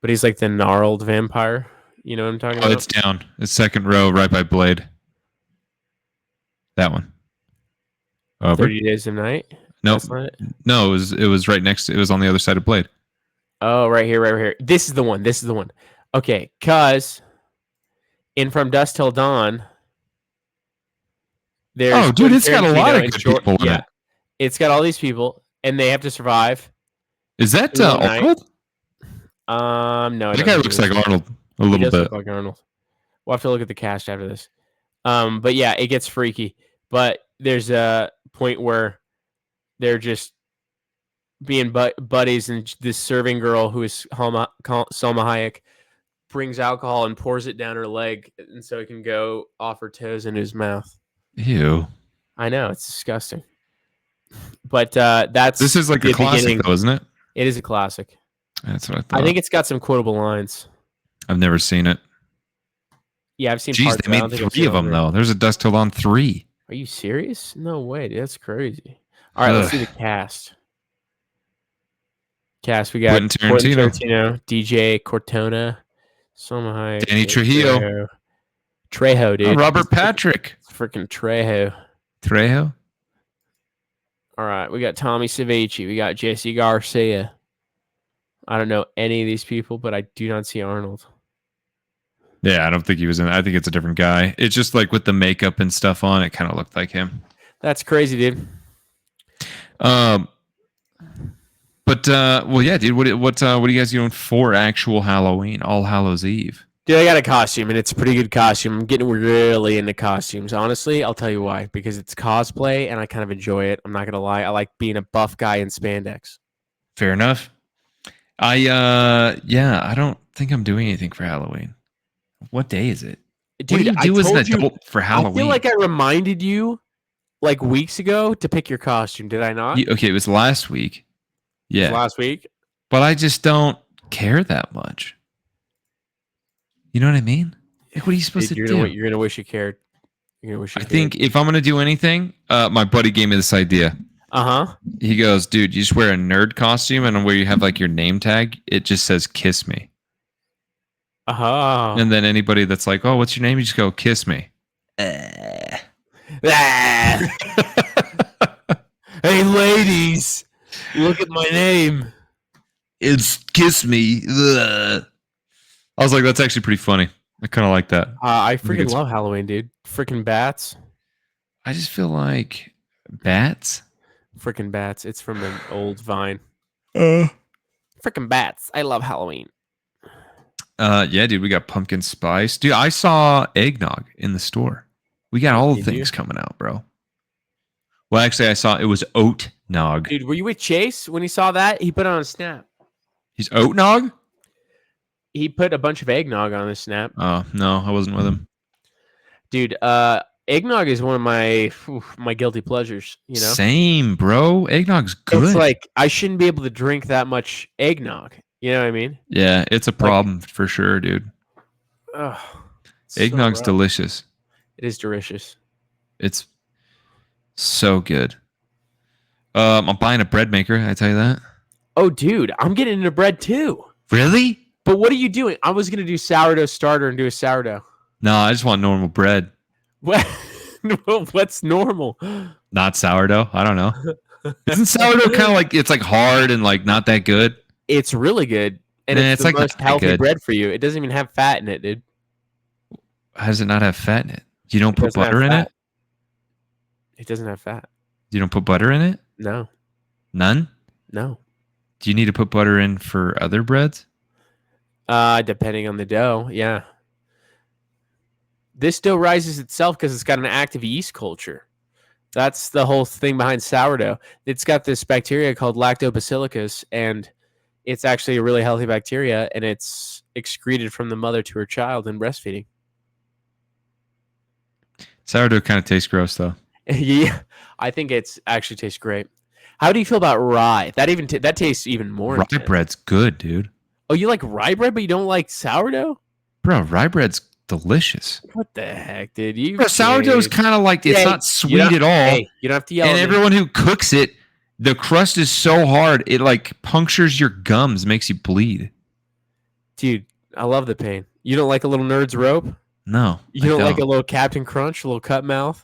But he's like the gnarled vampire. You know what I'm talking about? Oh, it's down. It's second row, right by Blade. That one. Over. 30 Days of Night? Nope. No, it was right next. It was on the other side of Blade. Oh, right here. This is the one. Okay, because in From Dusk Till Dawn, there's it's got a lot of good people in it. It's got all these people, and they have to survive. Is that Arnold? No. That guy looks like Arnold a little bit. Look like Arnold. We'll have to look at the cast after this. But yeah, it gets freaky. But there's a point where they're just being buddies, and this serving girl who is Salma Hayek brings alcohol and pours it down her leg, and so it can go off her toes into his mouth. Ew. I know, it's disgusting. But this is like a classic, though, isn't it? It is a classic. That's what I thought. I think it's got some quotable lines. I've never seen it. Yeah, I've seen. Jeez, they made 3 of them though. There's a Dusk Till Dawn 3. Are you serious? No way, dude. That's crazy. All right, let's see the cast. We got Quentin Tarantino, DJ Cortona, Salma Hayek, Danny Trejo, dude. Robert Patrick, freaking Trejo. All right, we got Tommy Savici, we got Jesse Garcia. I don't know any of these people, but I do not see Arnold. Yeah, I don't think he was in. I think it's a different guy. It's just like with the makeup and stuff on, it kind of looked like him. That's crazy, dude. But well, yeah, dude. What are you guys doing for actual Halloween? All Hallows Eve. Dude, I got a costume, and it's a pretty good costume. I'm getting really into costumes. Honestly, I'll tell you why. Because it's cosplay, and I kind of enjoy it. I'm not gonna lie. I like being a buff guy in spandex. Fair enough. I don't think I'm doing anything for Halloween. What day is it? Dude, what do you do as an adult for Halloween? I feel like I reminded you like weeks ago to pick your costume. Did I not? Okay, it was last week. Yeah. It was last week? But I just don't care that much. You know what I mean? Like, what are you supposed to do? You're going to wish you cared. I think if I'm going to do anything, my buddy gave me this idea. Uh-huh. He goes, dude, you just wear a nerd costume, and where you have like your name tag, it just says "Kiss Me." Uh-huh. And then anybody that's like, "Oh, what's your name?" You just go, "Kiss me." Hey, ladies, look at my name. It's Kiss Me. Ugh. I was like, that's actually pretty funny. I kind of like that. I freaking love Halloween, dude. Freaking bats. I just feel like bats. Freaking bats. It's from an old Vine. Freaking bats. I love Halloween. Yeah, dude, we got pumpkin spice. Dude, I saw eggnog in the store. We got all the things coming out, bro. Well, actually, I saw it was oat nog. Dude, were you with Chase when he saw that? He put on a snap. He's oat nog? He put a bunch of eggnog on his snap. Oh, no, I wasn't with him. Dude, eggnog is one of my guilty pleasures, you know? Same, bro. Eggnog's good. It's like I shouldn't be able to drink that much eggnog. You know what I mean? Yeah, it's a problem for sure, dude. Eggnog's delicious. It is delicious. It's so good. I'm buying a bread maker. I tell you that. Oh, dude, I'm getting into bread too. Really? But what are you doing? I was gonna do sourdough starter and do a sourdough. No, I just want normal bread. What? What's normal? Not sourdough. I don't know. Isn't sourdough kind of like it's like hard and like not that good? It's really good, and Nah, it's it's the like not most that healthy good. bread for you. It doesn't even have fat in it, dude. How does it not have fat in it? You don't It put doesn't have butter in fat. it? It doesn't have fat. You don't put butter in it? No, None? no. Do you need to put butter in for other breads? Depending on the dough, yeah. This dough rises itself because it's got an active yeast culture. That's the whole thing behind sourdough. It's got this bacteria called lactobacillus, and it's actually a really healthy bacteria, and it's excreted from the mother to her child in breastfeeding. Sourdough kind of tastes gross, though. Yeah, I think it's actually tastes great. How do you feel about rye? That even that tastes even more Rye intense. bread's good, dude. Oh, you like rye bread, but you don't like sourdough? Bro, rye bread's delicious. What the heck, dude? You Bro, sourdough's kind of like, it's Yeah, not sweet at all. Hey, you don't have to yell. And at me. everyone who cooks it, the crust is so hard, it like punctures your gums, makes you bleed. Dude, I love the pain. You don't like a little Nerd's rope? No, You I don't like a little Captain Crunch, a little cut mouth?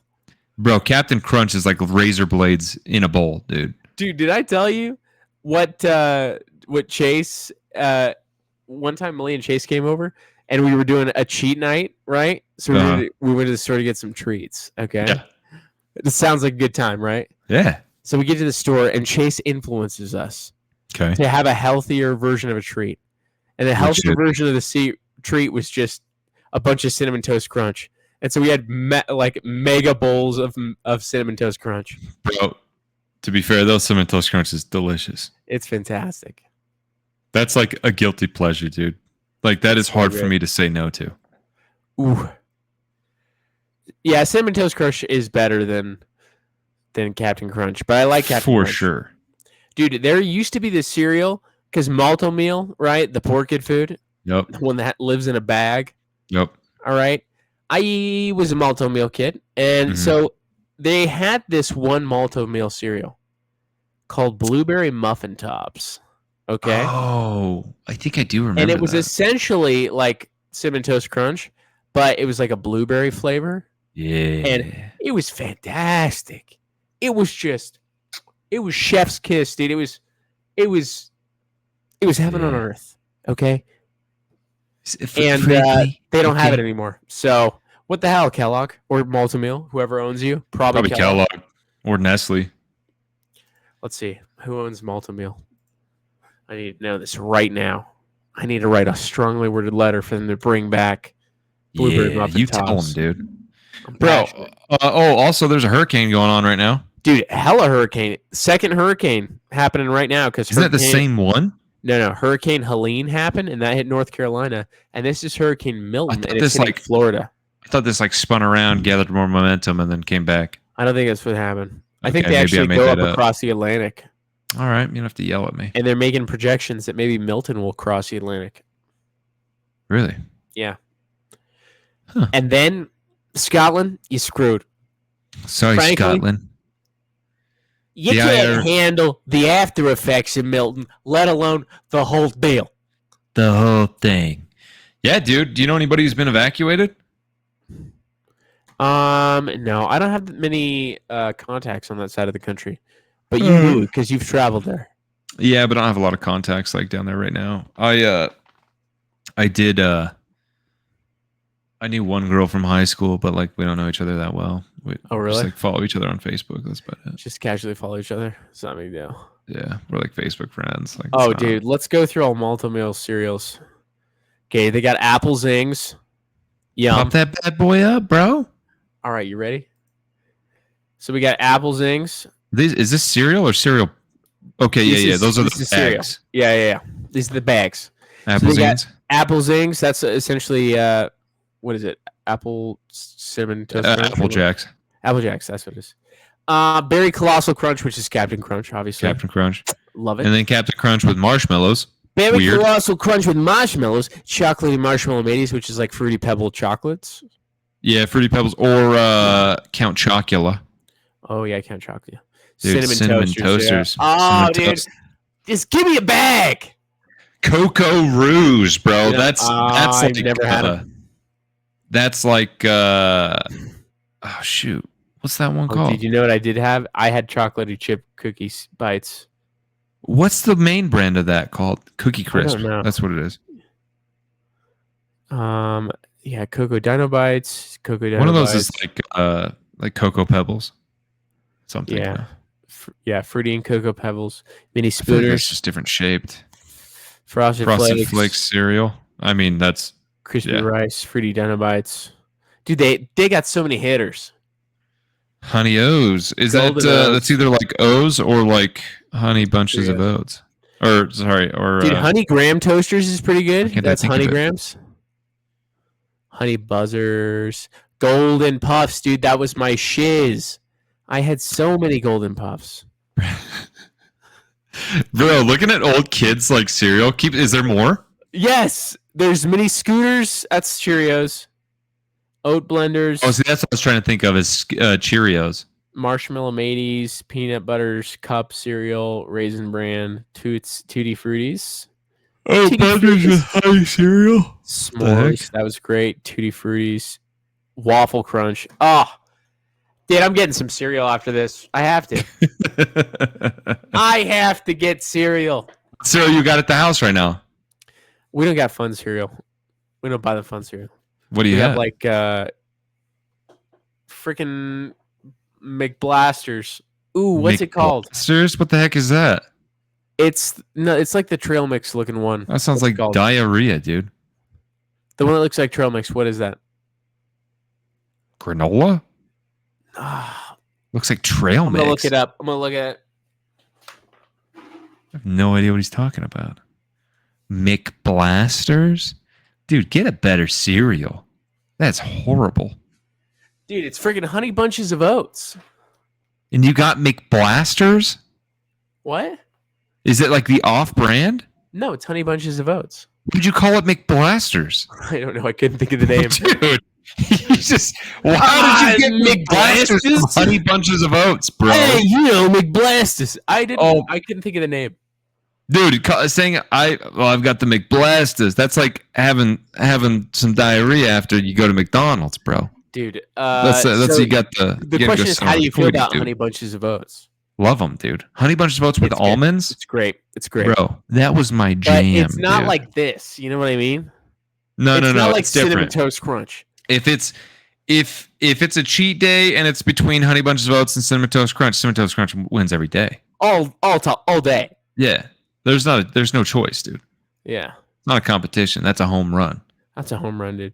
Bro, Captain Crunch is like razor blades in a bowl, dude. Dude, did I tell you what Chase one time Millie and Chase came over and we were doing a cheat night, right? So we went to the store to get some treats, okay? Yeah. It sounds like a good time, right? Yeah. So we get to the store and Chase influences us Okay. to have a healthier version of a treat. And the healthier version of the treat was just a bunch of Cinnamon Toast Crunch. And so we had mega bowls of Cinnamon Toast Crunch. Bro, to be fair, those Cinnamon Toast Crunch is delicious. It's fantastic. That's like a guilty pleasure, dude. Like, that is hard for me to say no to. Ooh. Yeah, Cinnamon Toast Crunch is better than Captain Crunch, but I like Captain Crunch. For sure. Dude, there used to be this cereal, because malto meal, right? The poor kid food. Yep. The one that lives in a bag. Yep. All right. I was a malto meal kid, and so they had this one malto meal cereal called Blueberry Muffin Tops. Okay. Oh, I think I do remember. And it was that. essentially like Cinnamon Toast Crunch, but it was like a blueberry flavor. Yeah. And it was fantastic. It was chef's kiss, dude. It was heaven on earth. Okay. And they don't have it anymore. So what the hell, Kellogg or Maltameal, whoever owns you, probably Kellogg or Nestle. Let's see who owns Maltameal. I need to know this right now. I need to write a strongly worded letter for them to bring back Blueberry Muffin you Tops. tell them, dude. Bro. Also, there's a hurricane going on right now. Dude, hella hurricane. Second hurricane happening right now. Isn't that the same one? No. Hurricane Helene happened, and that hit North Carolina. And this is Hurricane Milton, and it's hitting Florida. I thought this like spun around, gathered more momentum, and then came back. I don't think that's what happened. I Okay, think they actually go up across the Atlantic. All right, you don't have to yell at me. And they're making projections that maybe Milton will cross the Atlantic. Really? Yeah. Huh. And then Scotland, you screwed. Sorry, frankly, Scotland. You can't handle the after effects in Milton, let alone the whole deal. The whole thing. Yeah, dude. Do you know anybody who's been evacuated? No, I don't have many contacts on that side of the country, but you do because you've traveled there. Yeah, but I don't have a lot of contacts like down there right now. I did. I knew one girl from high school, but like we don't know each other that well. We really? Just like follow each other on Facebook. That's about it. Just casually follow each other. It's not a big deal. Yeah, we're like Facebook friends. Like, oh, dude, let's go through all Maltameal cereals. Okay, they got Apple Zings. Yum. Pop that bad boy up, bro. All right, you ready? So we got Apple Zings. Is this cereal or cereal? Okay, yeah. Those are the bags. Yeah. These are the bags. Apple Zings. Apple Zings. That's essentially what is it? Apple Cinnamon Toast Crunch? Apple Jacks. Apple Jacks. That's what it is. Berry Colossal Crunch, which is Captain Crunch, obviously. Captain Crunch. Love it. And then Captain Crunch with marshmallows. Berry Colossal Crunch with marshmallows. Chocolatey Marshmallow Mateys, which is like Fruity Pebble chocolates. Yeah, Fruity Pebbles or Count Chocula. Oh, yeah, Count Chocula. Dude, cinnamon toasters. Yeah. Oh, dude. Just give me a bag. Cocoa Rouge, bro. Yeah. That's like I've never had them. That's like oh shoot. What's that one called? Did you know what I did have? I had chocolatey chip cookies bites. What's the main brand of that called? Cookie I Crisp. don't know. That's what it is. Yeah, Cocoa Dino Bites. Cocoa Dino One of those Bites. is like Cocoa Pebbles. Something. Yeah. Fruity and Cocoa Pebbles. Mini I feel like that's Spooners. just different shaped. Frosted Frosted Flakes. Flakes cereal. I mean, that's Crispy yeah. Rice. Fruity Dino Bites. Dude, they got so many hitters. Honey O's. Is Golden that O's. that's either like O's or like honey bunches of Cheerios. oats? Or sorry, or Dude, Honey Graham Toasters is pretty why good. can't I That's think of Honey it? Grahams. Honey Buzzers. Golden Puffs, dude. That was my shiz. I had so many Golden Puffs. Bro, looking at old kids like cereal. Is there more? Yes, there's mini Scooters. That's Cheerios. Oat blenders. Oh, see, that's what I was trying to think of is Cheerios. Marshmallow Mateys, Peanut Butters, Cup Cereal, Raisin Bran, Tutti Fruities. Oh, Tutti Buzzers with honey cereal. S'mores. That was great. Tutti Fruities. Waffle Crunch. Oh, dude, I'm getting some cereal after this. I have to. I have to get cereal. Cereal you got at the house right now? We don't got fun cereal. We don't buy the fun cereal. What do you We have? have like freaking McBlasters. Ooh, what's it called? Serious? What the heck is that? It's like the trail mix looking one. That sounds What's it like called? diarrhea, dude. The one that looks like trail mix. What is that? Granola? Ah, Looks like trail I'm mix. gonna look it up. I'm gonna look at it. I have no idea what he's talking about. McBlasters? Dude, get a better cereal. That's horrible. Dude, it's freaking Honey Bunches of Oats. And you got McBlasters? What? Is it like the off-brand? No, it's Honey Bunches of Oats. Would you call it McBlasters? I don't know. I couldn't think of the name. Dude, you just how did you get McBlasters from McBlasters? Honey Bunches of Oats, bro? Hey, you know McBlastus. I didn't. Oh. I couldn't think of the name. Dude, saying I've got the McBlasters. That's like having some diarrhea after you go to McDonald's, bro. Dude, That's so you got the. the you gotta question go is, somewhere how do you feel foodie, about dude. Honey Bunches of Oats? Love them, dude. Honey Bunches of Oats with It's good. almonds, It's great. It's great. bro. That was my But jam. it's not dude. like this. You know what I mean? no, it's not like it's Cinnamon different. Toast Crunch. If it's a cheat day and it's between Honey Bunches of Oats and Cinnamon Toast Crunch wins every day. All day. Yeah, there's no choice, dude. Yeah, It's not a competition. That's a home run. that's a home run, dude.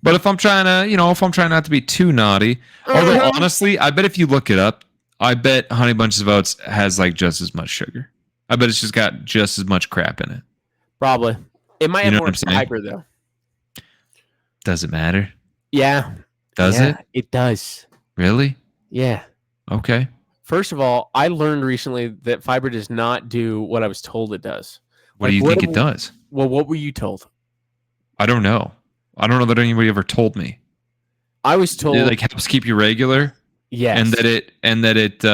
But if I'm trying not to be too naughty, although honestly, I bet if you look it up, I bet Honey Bunches of Oats has like just as much sugar. I bet it's just got just as much crap in it. Probably. It might You know have what more I'm saying? fiber though. Does it matter? Yeah. Does Yeah, it? It does. Really? Yeah. Okay. First of all, I learned recently that fiber does not do what I was told it does. What Like, do you think it does? Well, what were you told? I don't know. I don't know that anybody ever told me. I was told It like helps keep you regular, yes. and that it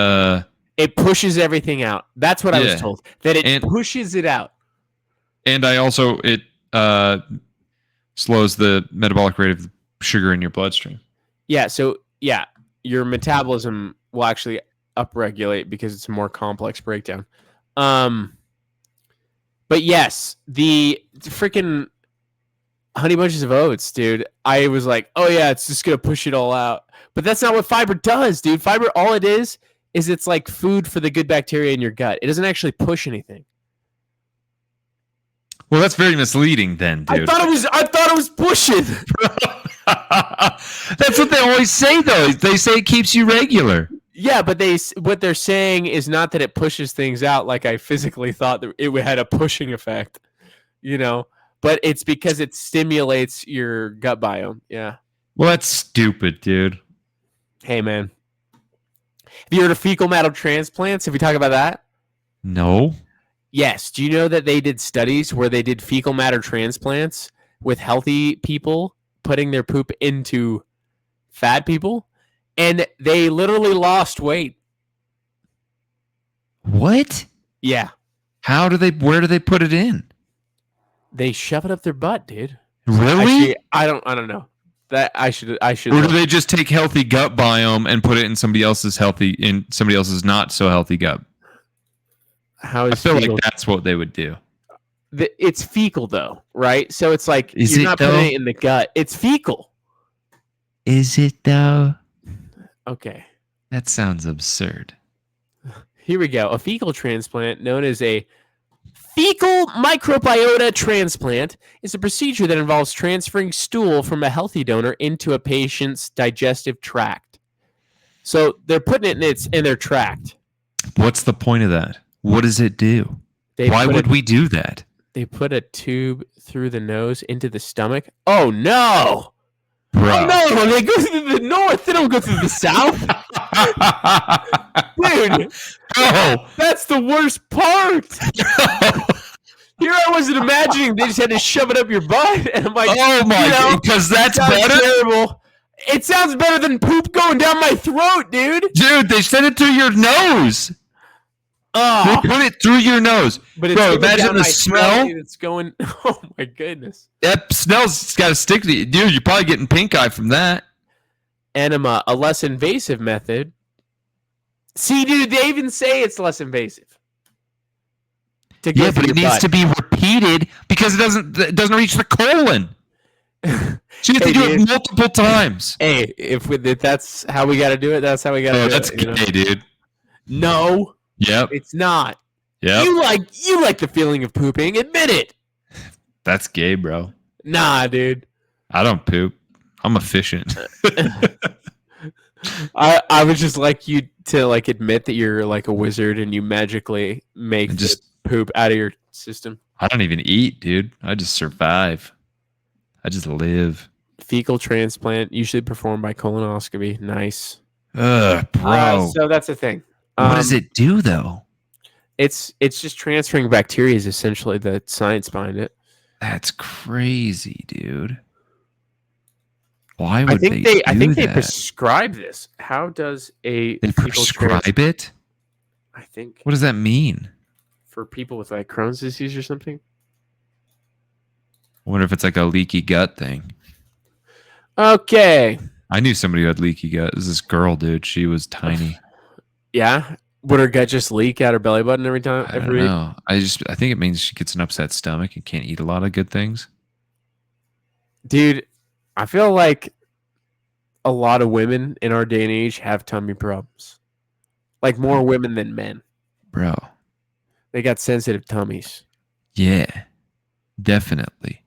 it pushes everything out. That's what I was Yeah. told. That it And- pushes it out. and I also it slows the metabolic rate of sugar in your bloodstream. Yeah, so yeah, your metabolism will actually upregulate because it's a more complex breakdown. But yes, the freaking Honey Bunches of Oats, dude. I was like, oh yeah, it's just gonna push it all out. But that's not what fiber does, dude. Fiber, all it is it's like food for the good bacteria in your gut. It doesn't actually push anything. Well, that's very misleading, then, dude. I thought it was pushing. That's what they always say, though. They say it keeps you regular. Yeah, but what they're saying is not that it pushes things out like I physically thought that it had a pushing effect, you know, but it's because it stimulates your gut biome. Yeah. Well, that's stupid, dude. Hey, man. Have you heard of fecal matter transplants? Have we talked about that? No. Yes. Do you know that they did studies where they did fecal matter transplants with healthy people putting their poop into fat people? And they literally lost weight. What? Yeah. Where do they put it in? They shove it up their butt, dude. Really? Actually, I don't know. That I should. Or do they just take healthy gut biome and put it in somebody else's not so healthy gut? How I is feel fecal? like that's what they would do. It's fecal though, right? So it's like Is you're it, not though? putting it in the gut. It's fecal. Is it though? Okay. That sounds absurd. Here we go. A fecal transplant, known as a fecal microbiota transplant, is a procedure that involves transferring stool from a healthy donor into a patient's digestive tract. So they're putting it in their tract. What's the point of that? What does it do? They Why put would we do that? They put a tube through the nose into the stomach. Oh no! Bro. Oh no! They go through the north. They don't go through the south. Dude, Bro. that's the worst part. Here I wasn't imagining they just had to shove it up your butt, and I'm like, Oh my god, because that's sounds better? terrible. It sounds better than poop going down my throat, dude. Dude, they sent it through your nose. Oh, They put it through your nose. but it's Bro, going imagine down the my smell. throat, and it's going. Oh my goodness. That smell's got to stick to you. Dude, you're probably getting pink eye from that. Enema, a less invasive method. See, dude, they even say it's less invasive. To go Yeah, through but it your needs butt. to be repeated because it doesn't reach the colon. So you have Hey, to do dude. it multiple times. Hey, if that's how we got to do it, that's how we got to Oh, do that's it. You know? gay, dude. No, Yep. it's not. Yep. You like the feeling of pooping. Admit it. That's gay, bro. Nah, dude. I don't poop. I'm efficient. I would just like you to like admit that you're like a wizard and you magically make And just- the poop out of your system. I don't even eat, dude. I just survive. I just live. Fecal transplant usually performed by colonoscopy. Nice. Ugh, bro. So that's the thing. What does it do, though? It's just transferring bacteria is essentially the science behind it. That's crazy, dude. Why would I think they they that? prescribe this. How does a They fecal prescribe it? I think What does that mean? for people with like Crohn's disease or something. I wonder if it's like a leaky gut thing. Okay. I knew somebody who had leaky gut. It was this girl, dude. She was tiny. Yeah. Would her gut just leak out her belly button every time? I don't know. I think it means she gets an upset stomach and can't eat a lot of good things. Dude, I feel like a lot of women in our day and age have tummy problems. Like more women than men. Bro. They got sensitive tummies. Yeah. Definitely.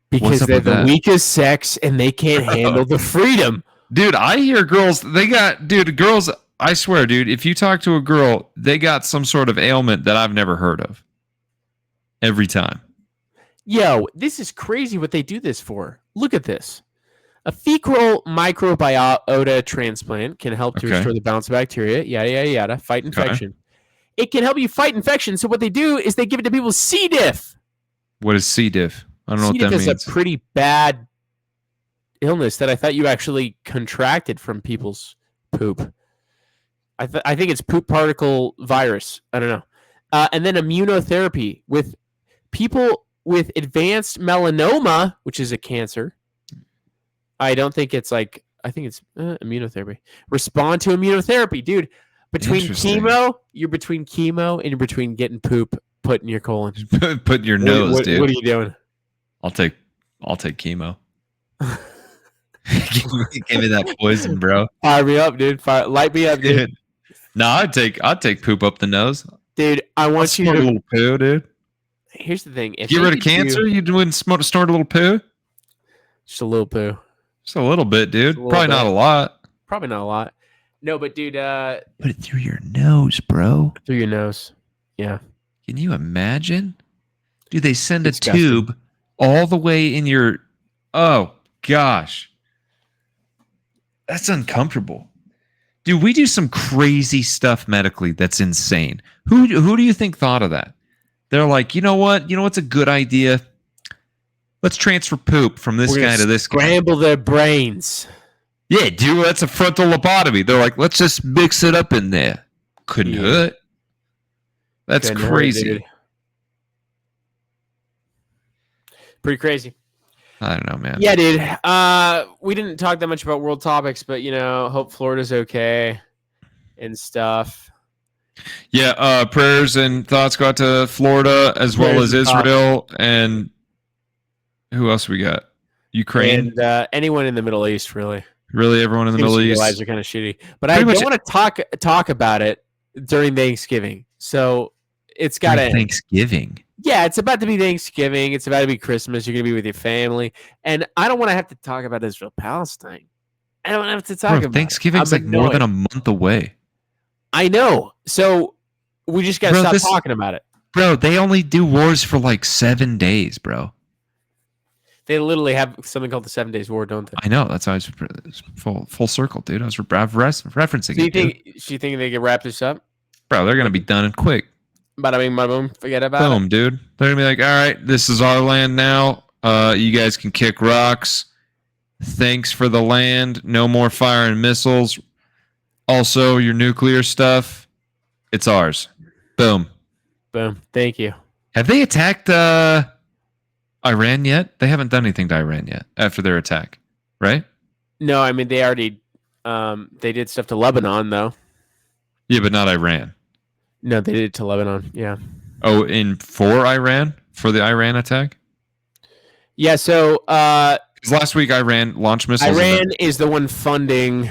Because up they're with the that? weakest sex and they can't handle the freedom. Dude, I hear girls, girls, I swear, dude, if you talk to a girl, they got some sort of ailment that I've never heard of. Every time. Yo, this is crazy what they do this for. Look at this. A fecal microbiota transplant can help to Okay. restore the balance of bacteria, yada, yada, yada, fight infection. It can help you fight infection. So what they do is they give it to people with C. diff. What is C. diff? I don't know C. what diff that is means. a pretty bad illness that I thought you actually contracted from people's poop. I think it's poop particle virus. I don't know. And then immunotherapy with people with advanced melanoma, which is a cancer. I don't think it's like, I think it's immunotherapy. Respond to immunotherapy, dude. Between Interesting. chemo, you're between chemo and you're between getting poop put in your colon. Put in your nose, what, dude. What are you doing? I'll take chemo. give me that poison, bro. Fire me up, dude. Light me up, dude. No, I'd take poop up the nose. Dude, I want you Snort a to. little poo, dude. Here's the thing. If Get they rid of could do cancer, you wouldn't snort a little poo? just a little poo. Just a little bit, dude. Just a little Probably not bit. a lot. Probably not a lot. No, but dude, Put it through your nose, bro. through your nose. Yeah. Can you imagine? Dude, they send Disgusting. a tube all the way in your... Oh, gosh. That's uncomfortable. Dude, we do some crazy stuff medically that's insane. Who do you think thought of that? They're like, you know what? You know what's a good idea? Let's transfer poop from this We're guy gonna to this guy. Scramble their brains. Yeah, dude, that's a frontal lobotomy. They're like, let's just mix it up in there. Couldn't Yeah. hurt. That's Couldn't hurt, crazy. dude. Pretty crazy. I don't know, man. Yeah, dude. We didn't talk that much about world topics, but hope Florida's okay and stuff. Yeah, prayers and thoughts go out to Florida as well Prayers as and thoughts. Israel, and who else we got? Ukraine. And anyone in the Middle East, really. Really, everyone in the Seems Middle like their lives East. are kind of shitty. But Pretty I much- don't want to talk about it during Thanksgiving. So it's got During to Thanksgiving. Yeah, it's about to be Thanksgiving. It's about to be Christmas. You're going to be with your family. And I don't want to have to talk about Israel Palestine. I don't have to talk Bro, about Thanksgiving's it. I'm like more than a annoyed. month away. I know. So we just got to Bro, stop talking about it. Bro, they only do wars for like 7 days, bro. They literally have something called the 7 Days War, don't they? I know. That's how it's full circle, dude. I was referencing So you it, dude. think they can wrap this up? Bro, they're going to be done and quick. Bada bing, bada boom. Forget about it. Boom, dude. They're going to be like, all right, this is our land now. You guys can kick rocks. Thanks for the land. No more firing missiles. Also, your nuclear stuff, it's ours. Boom. Boom. Thank you. Have they attacked Iran yet? They haven't done anything to Iran yet after their attack, right? No, I mean, they already they did stuff to Lebanon, though. Yeah, but not Iran. No, they did it to Lebanon. Yeah. Oh, for Iran? For the Iran attack? Yeah, so 'Cause last week Iran launched missiles. Iran is the one funding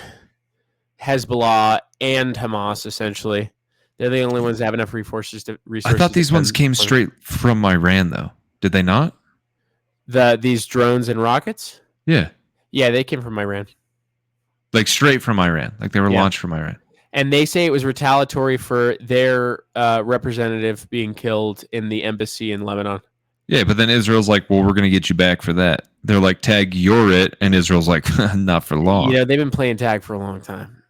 Hezbollah and Hamas, essentially. They're the only ones that have enough resources. I thought these ones came straight from Iran, though. Did they not? These drones and rockets? Yeah. Yeah, they came from Iran. Like straight from Iran. Like they were Yeah. launched from Iran. And they say it was retaliatory for their representative being killed in the embassy in Lebanon. Yeah, but then Israel's like, well, we're going to get you back for that. They're like, tag, you're it. And Israel's like, not for long. You know, they've been playing tag for a long time.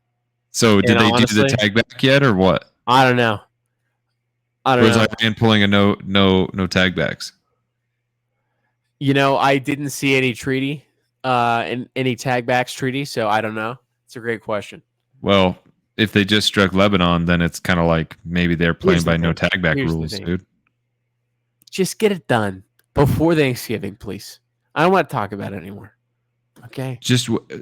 So did they honestly, do the tag back yet or what? I don't know. Or is Iran pulling a no tag backs? You know, I didn't see any treaty, any tag backs treaty, so I don't know. It's a great question. Well, if they just struck Lebanon, then it's kind of like maybe they're playing Here's the by no thing. tag back Here's the rules, thing. dude. Just get it done before Thanksgiving, please. I don't want to talk about it anymore. Okay.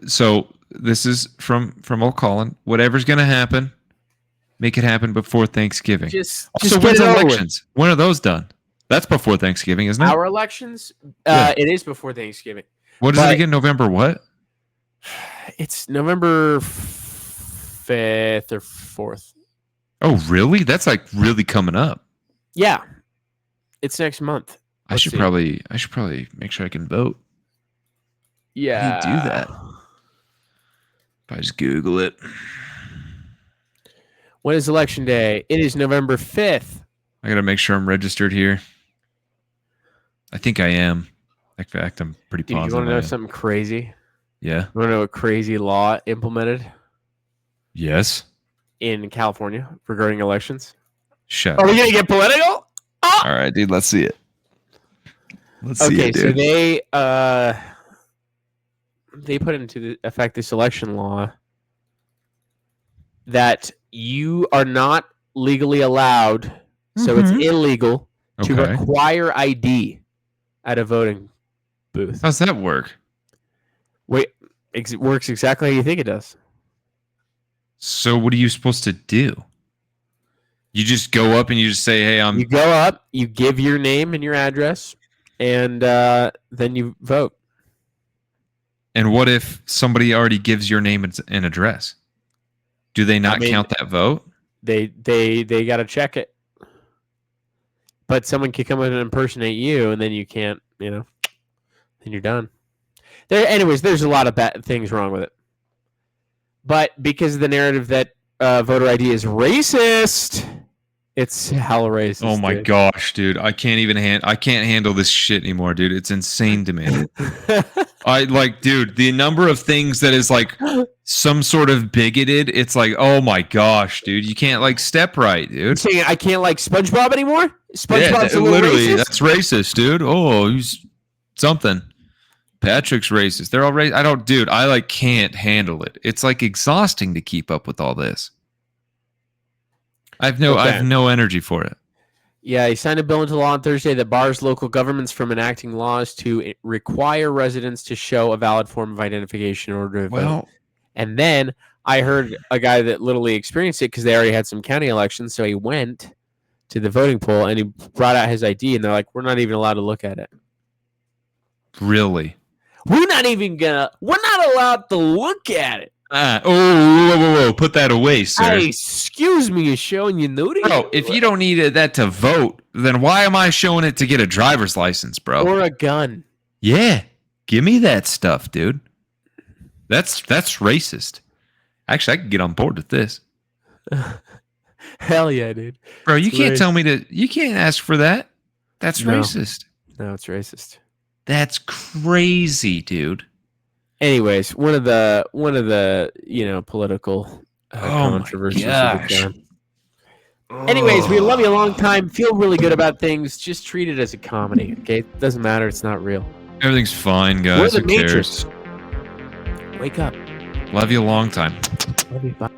So this is from old Colin. Whatever's going to happen, make it happen before Thanksgiving. Just Also, get when's it over with. elections? When are those done? That's before Thanksgiving, isn't it? Our elections, Yeah. it is before Thanksgiving. What is but- it again? November what? It's November 5th or 4th. Oh, really? That's like really coming up. Yeah. It's next month. I should probably make sure I can vote. Yeah. How do you do that? If I just Google it. When is election day? It is November 5th. I got to make sure I'm registered here. I think I am. In fact, I'm pretty Dude, positive. you want to I know am. something crazy? Yeah. You want to know a crazy law implemented Yes. in California regarding elections? Shut Are up. we going to get political? All right, dude. Let's see it. Let's see Okay, it, so dude. they put into effect this election law that you are not legally allowed, so it's illegal to Okay. require ID at a voting booth. How's that work? Wait, it works exactly how you think it does. So what are you supposed to do? You just go up and you just say, "Hey, I'm." You go up, you give your name and your address, and then you vote. And what if somebody already gives your name and address? Do they not count that vote? They got to check it. But someone could come in and impersonate you, and then you can't, then you're done. Anyways, there's a lot of bad things wrong with it. But because of the narrative that voter ID is racist, it's hella racist. Oh my gosh, dude! I can't even I can't handle this shit anymore, dude. It's insane to me. Dude, the number of things that is like some sort of bigoted. It's like, oh my gosh, dude, you can't step right, dude. You're saying I can't like SpongeBob anymore? SpongeBob's Yeah, a little literally, racist? that's racist, dude. Oh, he's something. Patrick's racist. They're all racist. I can't handle it. It's exhausting to keep up with all this. I have no energy for it. Yeah, he signed a bill into law on Thursday that bars local governments from enacting laws to require residents to show a valid form of identification in order to vote. And then I heard a guy that literally experienced it because they already had some county elections. So he went to the voting poll and he brought out his ID, and they're like, "We're not even allowed to look at it. Really? We're not allowed to look at it." Whoa. Put that away, sir. Hey, excuse me, you're showing your nudity? Bro, if you don't need that to vote, then why am I showing it to get a driver's license, bro? Or a gun. Yeah. Give me that stuff, dude. That's racist. Actually, I could get on board with this. Hell yeah, dude. Bro, you can't tell me you can't ask for that. That's No. racist. No, it's racist. That's crazy, dude. Anyways, one of the political controversies of the time. Anyways, we love you a long time. Feel really good about things. Just treat it as a comedy, okay? It doesn't matter. It's not real. Everything's fine, guys. We're the Who cares? Matrix. Wake up. Love you a long time. Love you. Bye.